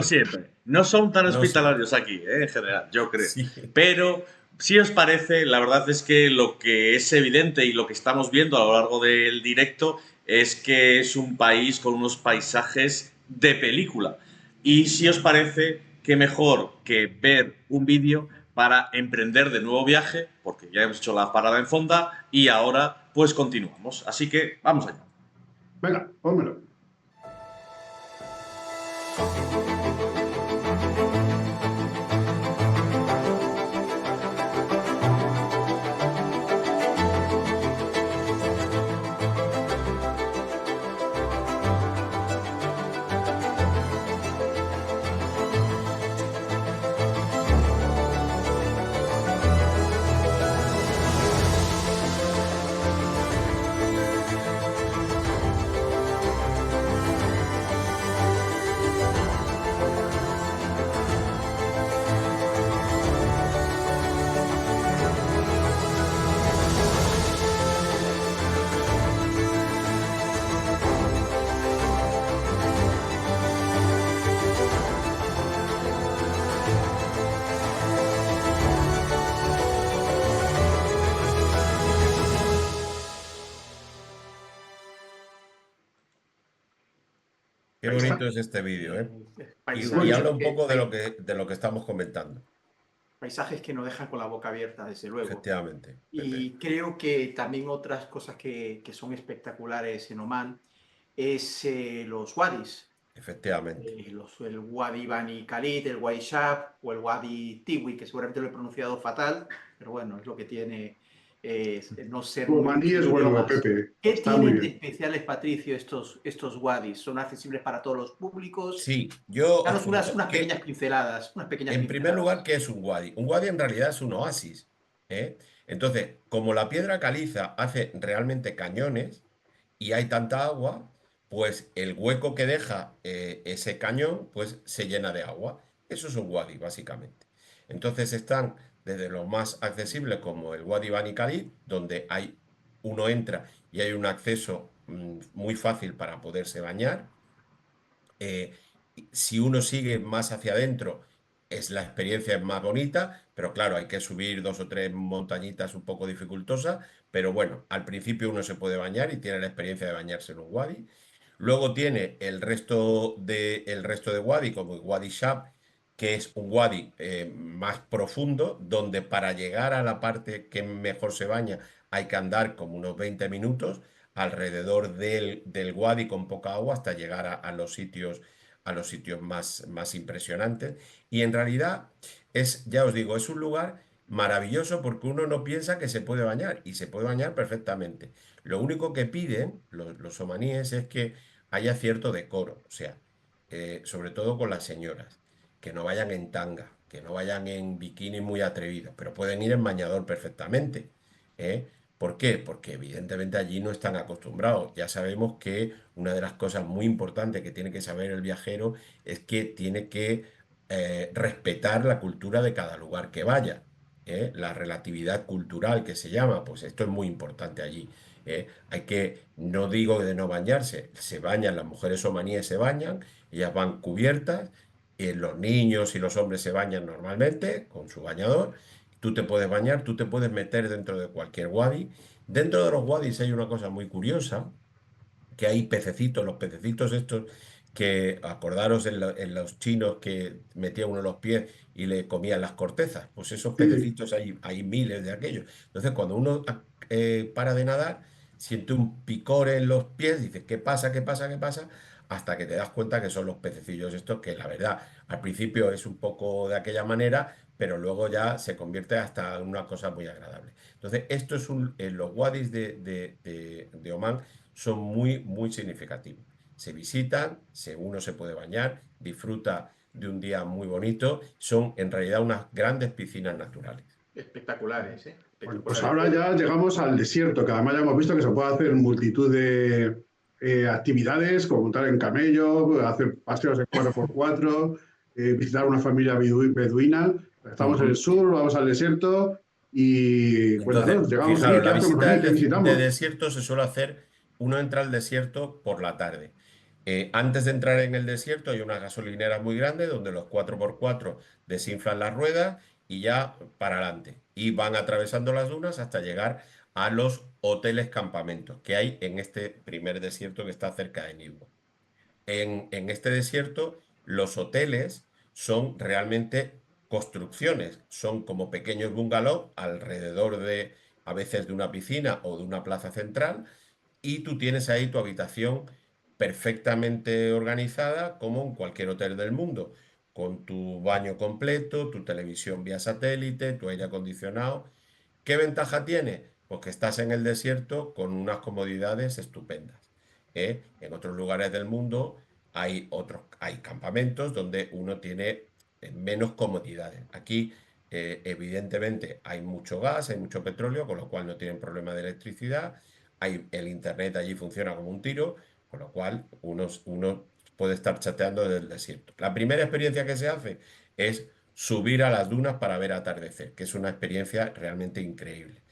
siempre. No son tan hospitalarios aquí, en general, yo creo. Sí. Pero, si os parece, la verdad es que lo que es evidente y lo que estamos viendo a lo largo del directo es que es un país con unos paisajes de película. Y si os parece, qué mejor que ver un vídeo para emprender de nuevo viaje, porque ya hemos hecho la parada en Fonda y ahora pues continuamos. Así que vamos allá. Venga, pónmelo. Qué Paisa- bonito es este vídeo, ¿eh? Y paisajes, habla un poco hay de lo que estamos comentando. paisajes que nos dejan con la boca abierta, desde luego. Efectivamente, Pepe. Y creo que también otras cosas que son espectaculares en Omán es los wadis. Efectivamente. El Wadi Bani Khalid, el Wadi Shab o el Wadi Tiwi, que seguramente lo he pronunciado fatal, pero bueno, es lo que tiene no ser Romaní es bueno, idiomas. Pepe. ¿Qué Está muy tienen de bien. especiales, Patricio, estos wadis? ¿Son accesibles para todos los públicos? Sí, yo os Danos cuento unas que pequeñas pinceladas, unas pequeñas en primer lugar, pinceladas. ¿qué es un wadi? Un wadi en realidad es un oasis, ¿eh? Entonces, como la piedra caliza hace realmente cañones y hay tanta agua, pues el hueco que deja ese cañón, pues se llena de agua. Eso es un wadi, básicamente. Entonces están desde lo más accesible como el Wadi Bani Khalid, donde uno entra y hay un acceso muy fácil para poderse bañar. Eh, si uno sigue más hacia adentro, la experiencia es más bonita, pero claro, hay que subir 2 o 3 montañitas un poco dificultosas, pero bueno, al principio uno se puede bañar y tiene la experiencia de bañarse en un wadi. Luego tiene el resto de wadi, como el Wadi Shab, que es un wadi más profundo, donde para llegar a la parte que mejor se baña hay que andar como unos 20 minutos alrededor del wadi con poca agua hasta llegar a los sitios más impresionantes. Y en realidad ya os digo, es un lugar maravilloso porque uno no piensa que se puede bañar y se puede bañar perfectamente. Lo único que piden los omaníes es que haya cierto decoro, o sea, sobre todo con las señoras, que no vayan en tanga, que no vayan en bikini muy atrevidos, pero pueden ir en bañador perfectamente. ¿Eh? ¿Por qué? Porque evidentemente allí no están acostumbrados. Ya sabemos que una de las cosas muy importantes que tiene que saber el viajero es que tiene que respetar la cultura de cada lugar que vaya. La relatividad cultural que se llama, pues esto es muy importante allí. No digo de no bañarse, se bañan, las mujeres omaníes se bañan, ellas van cubiertas, los niños y los hombres se bañan normalmente con su bañador. Tú te puedes bañar, tú te puedes meter dentro de cualquier wadi. Dentro de los wadis hay una cosa muy curiosa, que hay pececitos, los pececitos estos que acordaros en los chinos que metía uno los pies y le comían las cortezas, pues esos Sí, pececitos hay miles de aquellos. Entonces cuando uno para de nadar, siente un picor en los pies, dice, ¿qué pasa? ¿Qué pasa? ¿Qué pasa? Hasta que te das cuenta que son los pececillos estos, que la verdad al principio es un poco de aquella manera, pero luego ya se convierte hasta en una cosa muy agradable. Entonces, esto es los wadis de Omán son muy, muy significativos. Se visitan, uno se puede bañar, disfruta de un día muy bonito. Son en realidad unas grandes piscinas naturales. Espectaculares, ¿eh? bueno, pues Espectaculares. ahora ya llegamos al desierto, que además ya hemos visto que se puede hacer multitud de actividades, como montar en camello, hacer paseos de 4x4, visitar una familia beduina. Estamos en el Ujú. sur, vamos al desierto y Entonces, cuéntanos, llegamos allí, fijaros, ¿qué la hacemos visita allí? ¿Qué de visitamos? desierto se suele hacer, uno entra al desierto por la tarde. Antes de entrar en el desierto hay unas gasolineras muy grandes donde los 4x4 desinflan las ruedas y ya para adelante. Y van atravesando las dunas hasta llegar a los hoteles campamentos que hay en este primer desierto que está cerca de Nibu. En este desierto, los hoteles son realmente construcciones, son como pequeños bungalows alrededor a veces de una piscina o de una plaza central, y tú tienes ahí tu habitación perfectamente organizada como en cualquier hotel del mundo, con tu baño completo, tu televisión vía satélite, tu aire acondicionado. ¿Qué ventaja tiene? Pues que estás en el desierto con unas comodidades estupendas. En otros lugares del mundo hay campamentos donde uno tiene menos comodidades. Aquí, evidentemente, hay mucho gas, hay mucho petróleo, con lo cual no tienen problema de electricidad. El internet allí funciona como un tiro, con lo cual uno puede estar chateando desde el desierto. La primera experiencia que se hace es subir a las dunas para ver atardecer, que es una experiencia realmente increíble.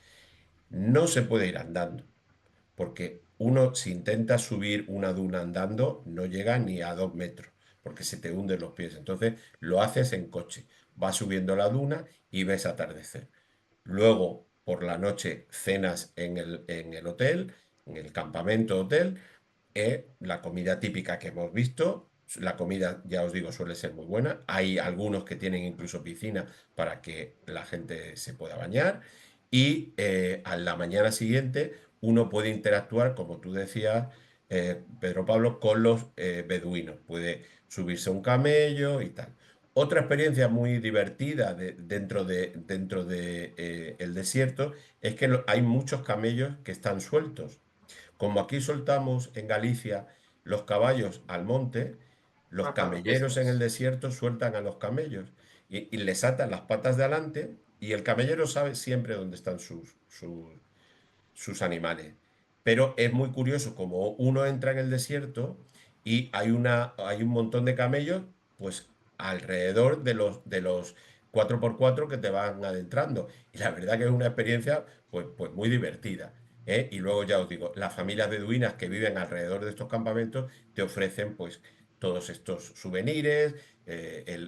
No se puede ir andando, porque uno si intenta subir una duna andando no llega ni a 2 metros, porque se te hunden los pies. Entonces lo haces en coche, vas subiendo la duna y ves atardecer. Luego, por la noche, cenas en el hotel, en el campamento hotel, la comida típica que hemos visto. La comida, ya os digo, suele ser muy buena. Hay algunos que tienen incluso piscina para que la gente se pueda bañar. Y a la mañana siguiente uno puede interactuar, como tú decías, Pedro Pablo, con los beduinos. Puede subirse a un camello y tal. Otra experiencia muy divertida dentro de el desierto es que hay muchos camellos que están sueltos. Como aquí soltamos en Galicia los caballos al monte, los Para las camelleros en el fiestas. desierto sueltan a los camellos y les atan las patas de adelante y el camellero sabe siempre dónde están sus animales. Pero es muy curioso como uno entra en el desierto y hay un montón de camellos, pues alrededor de los 4x4 que te van adentrando. Y la verdad que es una experiencia pues muy divertida. ¿Eh? Y luego ya os digo, las familias beduinas que viven alrededor de estos campamentos te ofrecen pues todos estos souvenirs,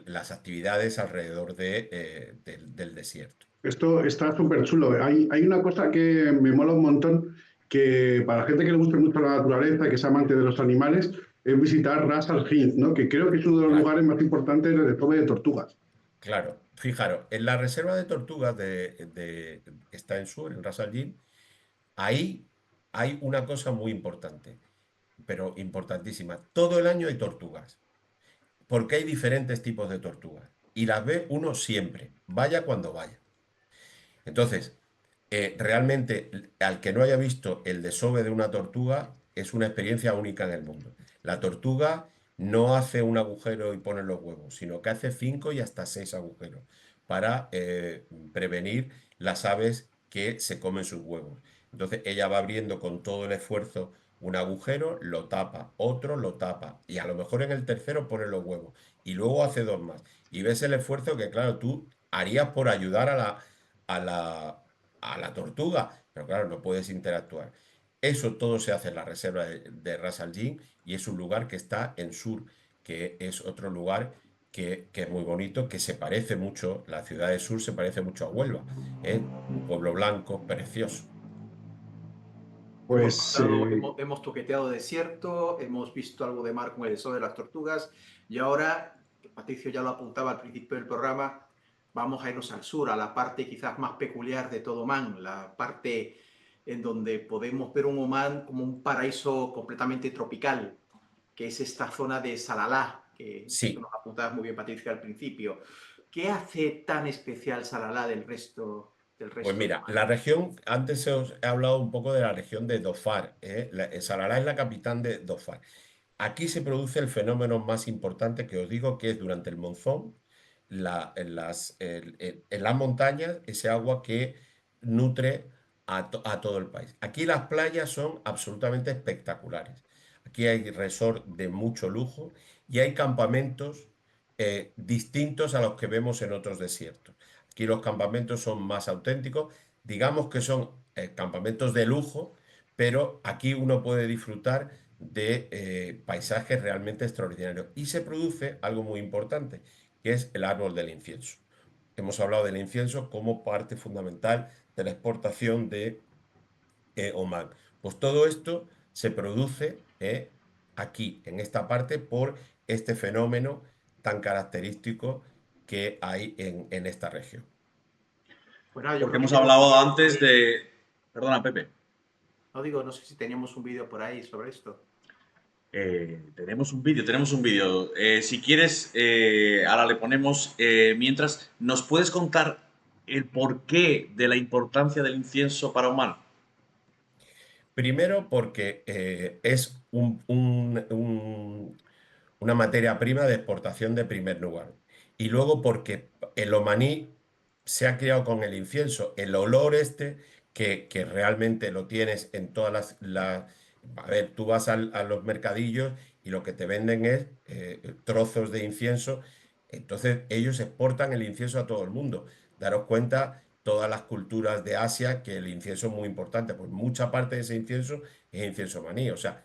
las actividades alrededor del desierto. Esto está súper chulo. Hay una cosa que me mola un montón, que para la gente que le guste mucho la naturaleza, que es amante de los animales, es visitar Ras Al Khaimah, ¿no? Que creo que es uno de los Claro. lugares más importantes de desplome de tortugas. Claro, fijaros, en la reserva de tortugas que está en Sur, en Ras Al Khaimah, ahí hay una cosa muy importante, pero importantísima. Todo el año hay tortugas, porque hay diferentes tipos de tortugas y las ve uno siempre, vaya cuando vaya. Entonces, realmente, al que no haya visto el desove de una tortuga, es una experiencia única en el mundo. La tortuga no hace un agujero y pone los huevos, sino que hace 5 y hasta 6 agujeros para prevenir las aves que se comen sus huevos. Entonces, ella va abriendo con todo el esfuerzo un agujero, lo tapa, otro lo tapa, y a lo mejor en el tercero pone los huevos, y luego hace 2 más. Y ves el esfuerzo que, claro, tú harías por ayudar a la, a la tortuga, pero claro, no puedes interactuar. Eso todo se hace en la reserva de Ras Al Khaimah y es un lugar que está en Sur, que es otro lugar que es muy bonito, que se parece mucho, la ciudad de Sur se parece mucho a Huelva, ¿eh? Un pueblo blanco, precioso. Hemos Pues pasado, hemos toqueteado desierto, hemos visto algo de mar con el desove de las tortugas y ahora, que Patricio ya lo apuntaba al principio del programa, vamos a irnos al sur, a la parte quizás más peculiar de todo Omán, la parte en donde podemos ver un Omán como un paraíso completamente tropical, que es esta zona de Salalá, que Sí. nos apuntabas muy bien Patricio al principio. ¿Qué hace tan especial Salalá del Pues resto de mira, Omán? la región, antes os he hablado un poco de la región de Dhofar, ¿eh? Salará es la capital de Dhofar. Aquí se produce el fenómeno más importante que os digo, que es durante el monzón, en las montañas, ese agua que nutre a todo el país. Aquí las playas son absolutamente espectaculares. Aquí hay resort de mucho lujo y hay campamentos distintos a los que vemos en otros desiertos. Aquí los campamentos son más auténticos, digamos que son campamentos de lujo, pero aquí uno puede disfrutar de paisajes realmente extraordinarios. Y se produce algo muy importante, que es el árbol del incienso. Hemos hablado del incienso como parte fundamental de la exportación de Oman. Pues todo esto se produce aquí, en esta parte, por este fenómeno tan característico que hay en esta región. Pues nada, yo Porque creo que hemos tenemos un hablado vídeo por antes ahí. de... Perdona, Pepe. No digo, no sé si teníamos un vídeo por ahí sobre esto. Tenemos un vídeo, tenemos un vídeo. Si quieres, ahora le ponemos. Mientras, ¿nos puedes contar el porqué de la importancia del incienso para Oman? Primero porque es una materia prima de exportación de primer lugar. Y luego porque el omaní se ha criado con el incienso, el olor este que realmente lo tienes en todas A ver, tú vas a los mercadillos y lo que te venden es trozos de incienso. Entonces ellos exportan el incienso a todo el mundo. Daros cuenta todas las culturas de Asia que el incienso es muy importante, pues mucha parte de ese incienso es incienso omaní. O sea,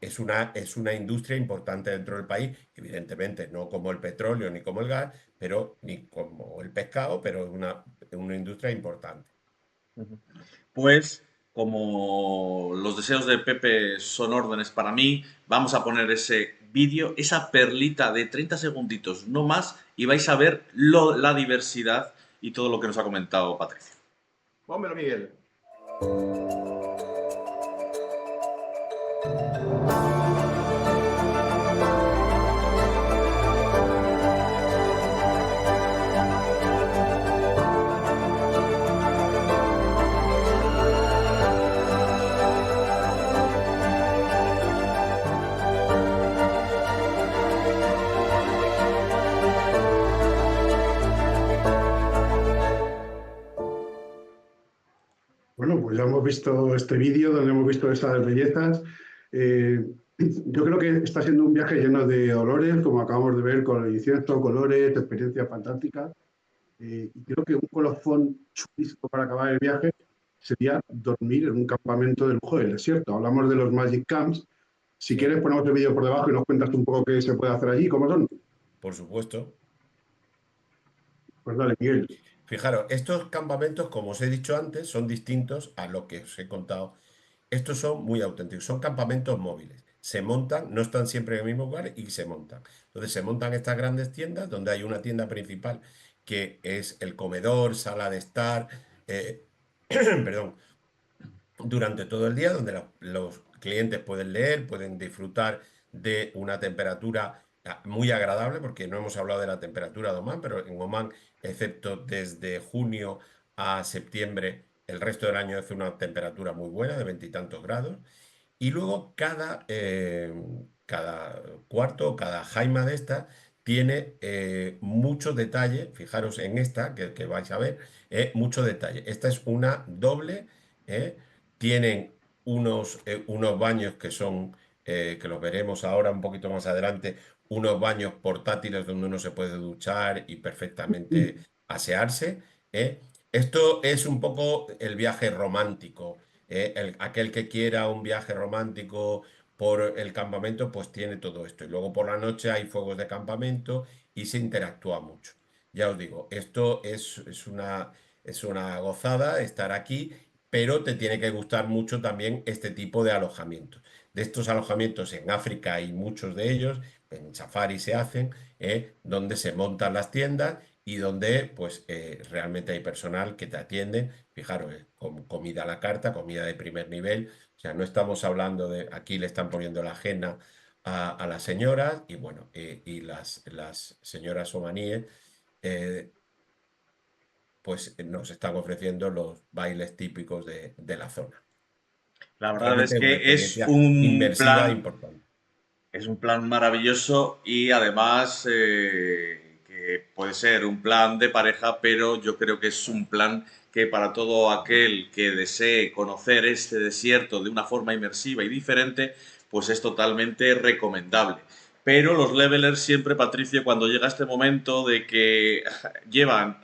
es una industria importante dentro del país, evidentemente no como el petróleo ni como el gas, pero ni como el pescado, pero es una industria importante. Pues como los deseos de Pepe son órdenes para mí, vamos a poner ese vídeo, esa perlita de 30 segunditos, no más, y vais a ver la diversidad y todo lo que nos ha comentado Patricio. Pónmelo, Miguel. Bueno, pues ya hemos visto este vídeo donde hemos visto esas bellezas. Yo creo que está siendo un viaje lleno de olores, como acabamos de ver, con incienso, colores, experiencias fantásticas. Y creo que un colofón chulísimo para acabar el viaje sería dormir en un campamento de lujo del desierto. Hablamos de los Magic Camps. Si quieres, ponemos el vídeo por debajo y nos cuentas un poco qué se puede hacer allí, cómo son. Por supuesto. Pues dale, Miguel. Fijaros, estos campamentos, como os he dicho antes, son distintos a lo que os he contado. Estos son muy auténticos, son campamentos móviles. Se montan, no están siempre en el mismo lugar y se montan. Entonces se montan estas grandes tiendas donde hay una tienda principal que es el comedor, sala de estar, perdón, durante todo el día, donde los clientes pueden leer, pueden disfrutar de una temperatura muy agradable, porque no hemos hablado de la temperatura de Omán, pero en Omán, excepto desde junio a septiembre, el resto del año hace una temperatura muy buena, de veintitantos grados. Y luego cada cuarto, cada jaima de esta, tiene mucho detalle. Fijaros en esta, que vais a ver, mucho detalle. Esta es una doble. eh, Tienen unos baños que son, que los veremos ahora un poquito más adelante, unos baños portátiles donde uno se puede duchar y perfectamente asearse. ¿eh? Esto es un poco el viaje romántico. Aquel que quiera un viaje romántico por el campamento, pues tiene todo esto. Y luego por la noche hay fuegos de campamento y se interactúa mucho. Ya os digo, esto es una gozada estar aquí, pero te tiene que gustar mucho también este tipo de alojamientos. De estos alojamientos en África hay muchos de ellos, en safari se hacen, donde se montan las tiendas y donde pues realmente hay personal que te atienden. Fijaros, con comida a la carta, comida de primer nivel. O sea, no estamos hablando de aquí le están poniendo la ajena a las señoras y bueno, y las señoras omaníes pues nos están ofreciendo los bailes típicos de la zona. La verdad es Realmente una que experiencia inmersiva importante. es un plan maravilloso y además que puede ser un plan de pareja, pero yo creo que es un plan que para todo aquel que desee conocer este desierto de una forma inmersiva y diferente, pues es totalmente recomendable. Pero los levelers siempre, Patricio, cuando llega este momento de que llevan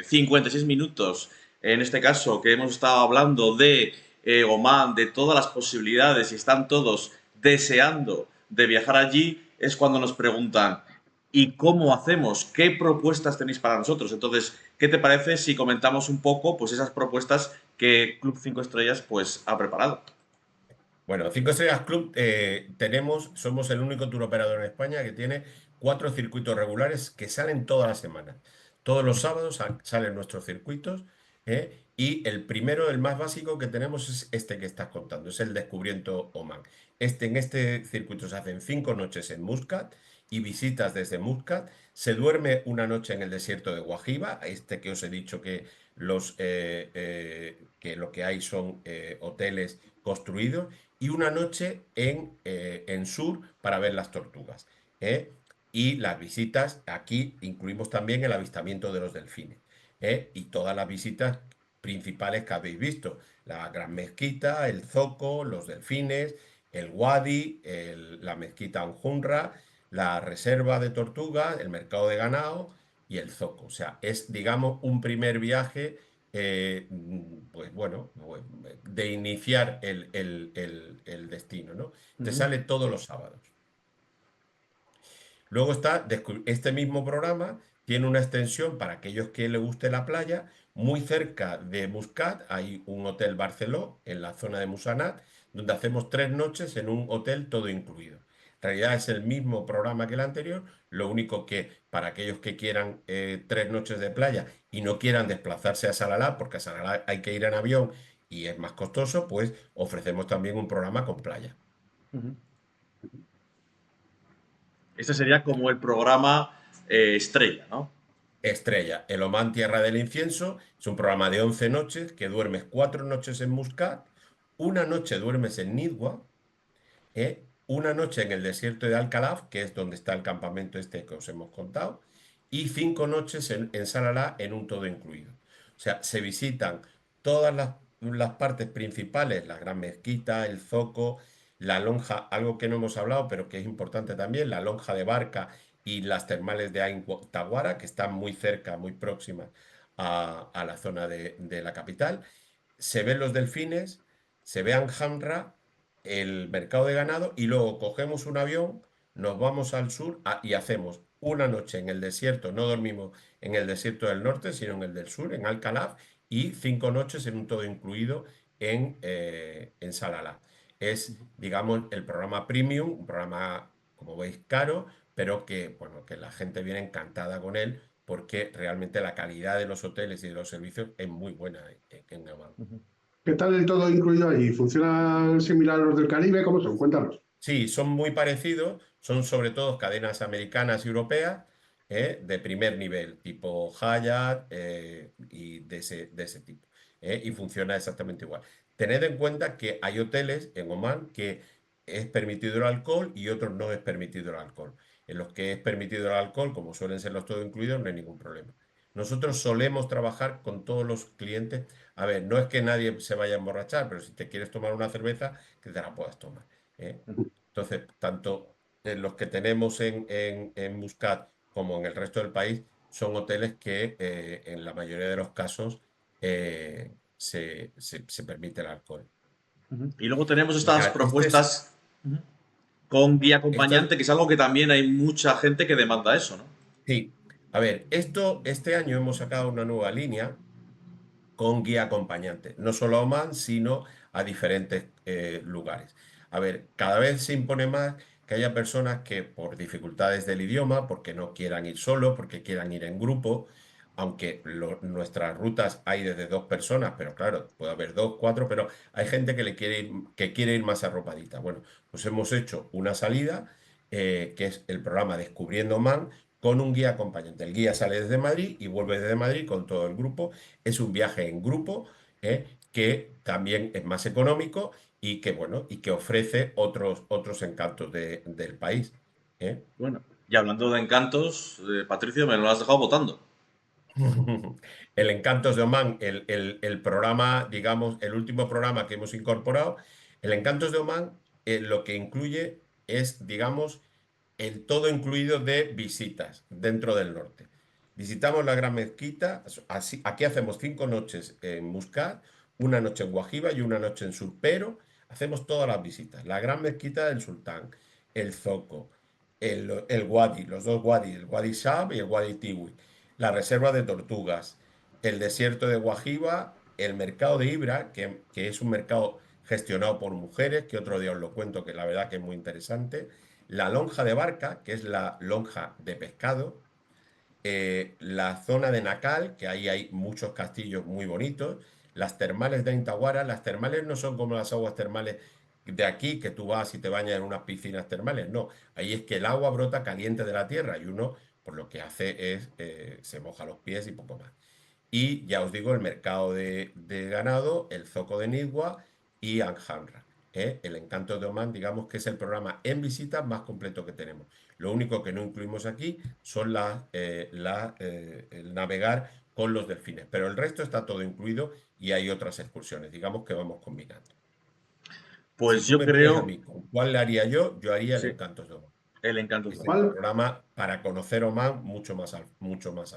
56 minutos, en este caso que hemos estado hablando de Oman, de todas las posibilidades y están todos deseando de viajar allí, es cuando nos preguntan ¿y cómo hacemos? ¿Qué propuestas tenéis para nosotros? Entonces, ¿qué te parece si comentamos un poco pues esas propuestas que Club 5 Estrellas pues ha preparado? Bueno, 5 Estrellas Club somos el único tour operador en España que tiene 4 circuitos regulares que salen todas las semanas. Todos los sábados salen nuestros circuitos y el primero, el más básico que tenemos es este que estás contando, es el Descubriendo Oman. En este circuito se hacen 5 noches en Muscat y visitas desde Muscat. Se duerme una noche en el desierto de Guajiba, este que os he dicho que que lo que hay son hoteles construidos y una noche en Sur para ver las tortugas. Y las visitas, aquí incluimos también el avistamiento de los delfines. Y todas las visitas principales que habéis visto. La Gran Mezquita, el Zoco, los delfines, el Wadi, la Mezquita Anjunra, la reserva de tortugas, el mercado de ganado y el Zoco. O sea, es, digamos, un primer viaje pues bueno, de iniciar el destino, ¿no? Te sale todos los sábados. Luego está este mismo programa, tiene una extensión para aquellos que les guste la playa. Muy cerca de Muscat hay un hotel Barceló, en la zona de Musanat, donde hacemos 3 noches en un hotel todo incluido. En realidad es el mismo programa que el anterior, lo único que para aquellos que quieran 3 noches de playa y no quieran desplazarse a Salalá, porque a Salalá hay que ir en avión y es más costoso, pues ofrecemos también un programa con playa. Este sería como el programa estrella, ¿no? Estrella, El Oman Tierra del Incienso, es un programa de 11 noches que duermes 4 noches en Muscat, una noche duermes en Nidwa, una noche en el desierto de Al-Khalaf, que es donde está el campamento este que os hemos contado, y 5 noches en Salalá en un todo incluido. O sea, se visitan todas las partes principales, la Gran Mezquita, el Zoco, la lonja, algo que no hemos hablado, pero que es importante también, la lonja de Barca y las termales de Ain Tawara, que están muy cerca, muy próximas a la zona de la capital. Se ven los delfines, se ve Hamra, el mercado de ganado, y luego cogemos un avión, nos vamos al sur y hacemos una noche en el desierto. No dormimos en el desierto del norte, sino en el del sur, en Al-Khalaf, y 5 noches en un todo incluido en Salalá. Es, digamos, el programa premium, un programa, como veis, caro, pero que, bueno, que la gente viene encantada con él porque realmente la calidad de los hoteles y de los servicios es muy buena en Oman. ¿Qué tal el todo incluido allí? ¿Funciona similar a los del Caribe? ¿Cómo son? Cuéntanos. Sí, son muy parecidos, son sobre todo cadenas americanas y europeas de primer nivel, tipo Hyatt y de ese tipo. Y funciona exactamente igual. Tened en cuenta que hay hoteles en Oman que es permitido el alcohol y otros no es permitido el alcohol. En los que es permitido el alcohol, como suelen ser los todo incluidos, no hay ningún problema. Nosotros solemos trabajar con todos los clientes. A ver, no es que nadie se vaya a emborrachar, pero si te quieres tomar una cerveza, que te la puedas tomar. ¿eh? Entonces, tanto los que tenemos en Muscat como en el resto del país son hoteles que en la mayoría de los casos se permite el alcohol. Y luego tenemos estas Mirad, propuestas con guía estas- acompañante, que es algo que también hay mucha gente que demanda eso, ¿no? sí, a ver, este año hemos sacado una nueva línea con guía acompañante, no solo a Oman, sino a diferentes lugares. A ver, cada vez se impone más que haya personas que por dificultades del idioma, porque no quieran ir solo, porque quieran ir en grupo, aunque nuestras rutas hay desde 2 personas, pero claro, puede haber 2, 4, pero hay gente que quiere ir más arropadita. Bueno, pues hemos hecho una salida, que es el programa Descubriendo Oman, con un guía acompañante. El guía sale desde Madrid y vuelve desde Madrid con todo el grupo. Es un viaje en grupo que también es más económico y que, bueno, y que ofrece otros encantos del país. Bueno, y hablando de encantos, Patricio, me lo has dejado votando. El Encantos de Oman, el programa, digamos, el último programa que hemos incorporado, el Encantos de Oman, lo que incluye es, digamos, el todo incluido de visitas dentro del norte. Visitamos la Gran Mezquita, aquí hacemos 5 noches en Muscat, una noche en Guajiba y una noche en Sur, pero hacemos todas las visitas. La Gran Mezquita del Sultán, el Zoco, el Wadi, los 2 Wadis, el Wadi Shab y el Wadi Tiwi, la reserva de tortugas, el desierto de Guajiba, el mercado de Ibra, que es un mercado gestionado por mujeres, que otro día os lo cuento, que la verdad que es muy interesante, la lonja de Barca, que es la lonja de pescado, la zona de Nacal, que ahí hay muchos castillos muy bonitos, las termales de Intaguara. Las termales no son como las aguas termales de aquí, que tú vas y te bañas en unas piscinas termales, no, ahí es que el agua brota caliente de la tierra y uno, por lo que hace es, se moja los pies y poco más. Y ya os digo, el mercado de ganado, el zoco de Nidwa y Anhamra. El Encanto de Oman, digamos que es el programa en visita más completo que tenemos. Lo único que no incluimos aquí son el navegar con los delfines, pero el resto está todo incluido y hay otras excursiones, digamos que vamos combinando. Si Pues tú yo me pides a creo, mí con cuál le haría yo haría el sí, Encantos de Oman. el Encantos de Es el Oman. ¿Cuál? programa para conocer Oman mucho más al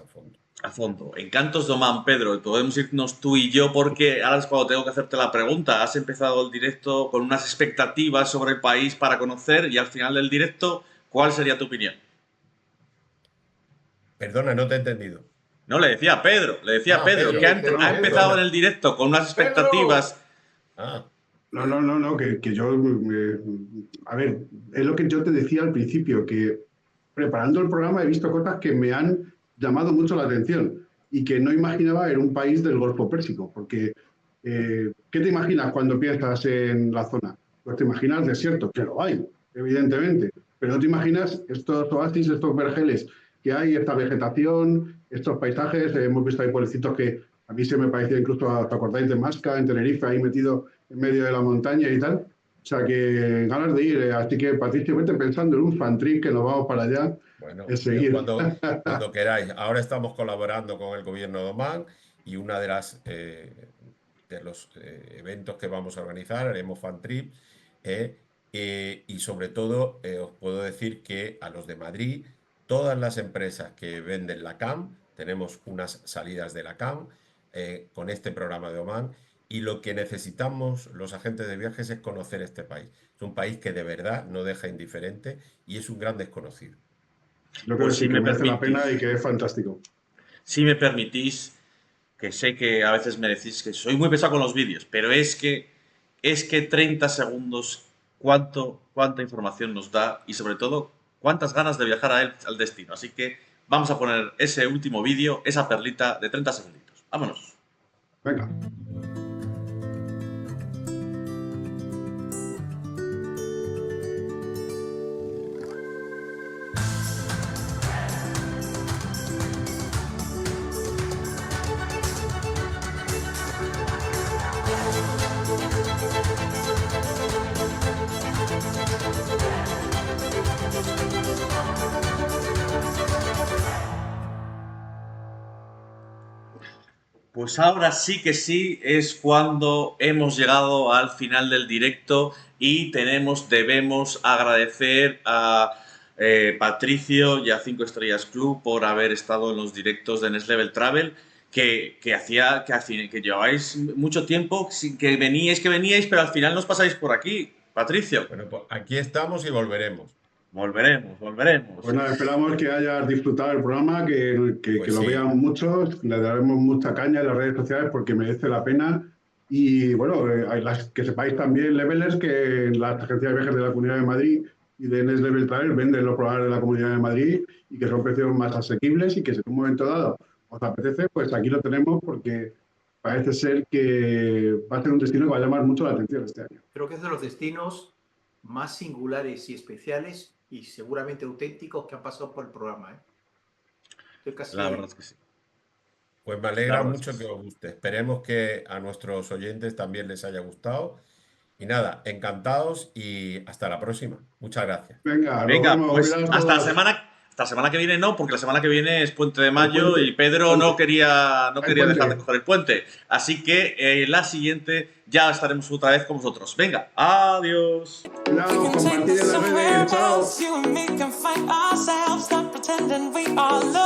fondo. A fondo. Encantos de Oman, Pedro. Podemos irnos tú y yo porque ahora es cuando tengo que hacerte la pregunta. Has empezado el directo con unas expectativas sobre el país para conocer y al final del directo, ¿cuál sería tu opinión? Perdona, no te he entendido. No, le decía a Pedro, Pedro, que ha Pedro, empezado Pedro. en el directo con unas ¡Pedro! expectativas. Ah, No, que yo, a ver, es lo que yo te decía al principio, que preparando el programa he visto cosas que me han llamado mucho la atención y que no imaginaba en un país del Golfo Pérsico, porque ¿qué te imaginas cuando piensas en la zona? Pues te imaginas desierto, que lo hay, evidentemente, pero no te imaginas estos oasis, estos vergeles que hay, esta vegetación, estos paisajes. Hemos visto ahí pueblecitos que a mí se me parecía incluso, ¿te acordáis de Masca, en Tenerife, ahí metido en medio de la montaña y tal? O sea, que ganas de ir. Así que, Patricio, vete pensando en un fan trip que nos vamos para allá bueno, a seguir. cuando queráis. Ahora estamos colaborando con el gobierno de Omán y una de los eventos que vamos a organizar, haremos fan trip, y sobre todo os puedo decir que a los de Madrid, todas las empresas que venden la CAM, tenemos unas salidas de la CAM con este programa de Omán, y lo que necesitamos los agentes de viajes es conocer este país. Es un país que de verdad no deja indiferente y es un gran desconocido. Yo creo Pues que sí, si que me merece la pena y permitís, que es fantástico. si me permitís, que sé que a veces me decís que soy muy pesado con los vídeos, pero es que 30 segundos, cuánta información nos da y sobre todo cuántas ganas de viajar al destino. Así que vamos a poner ese último vídeo, esa perlita de 30 segunditos. Vámonos. Venga. Pues ahora sí que sí es cuando hemos llegado al final del directo y debemos agradecer a Patricio y a 5 Estrellas Club por haber estado en los directos de Next Level Travel, que lleváis mucho tiempo, que veníais, pero al final nos pasáis por aquí. Patricio, Bueno, pues aquí estamos y volveremos. volveremos. Pues nada, esperamos que hayas disfrutado el programa, que Pues lo sí. vean muchos, le daremos mucha caña en las redes sociales porque merece la pena. Y bueno, que sepáis también, Levelers, que las agencias de viajes de la Comunidad de Madrid y de Next Level Travel venden los programas de la Comunidad de Madrid y que son precios más asequibles y que si en un momento dado os apetece, pues aquí lo tenemos porque parece ser que va a ser un destino que va a llamar mucho la atención este año. Creo que es de los destinos más singulares y especiales y seguramente auténticos que han pasado por el programa, ¿eh? Estoy casi... La verdad es que sí. Pues me alegra Claro, mucho que os guste. Esperemos que a nuestros oyentes también les haya gustado. Y nada, encantados y hasta la próxima. Muchas gracias. Venga, nos Venga, vemos. pues Cuidaos hasta todos. la semana que viene no, porque la semana que viene es Puente de Mayo puente, y Pedro puente. no quería Hay dejar de puente. coger el puente. Así que la siguiente ya estaremos otra vez con vosotros. Venga, adiós. Cuidado, compartir en las redes. Chao. You and me can find ourselves, not pretending we are lovers.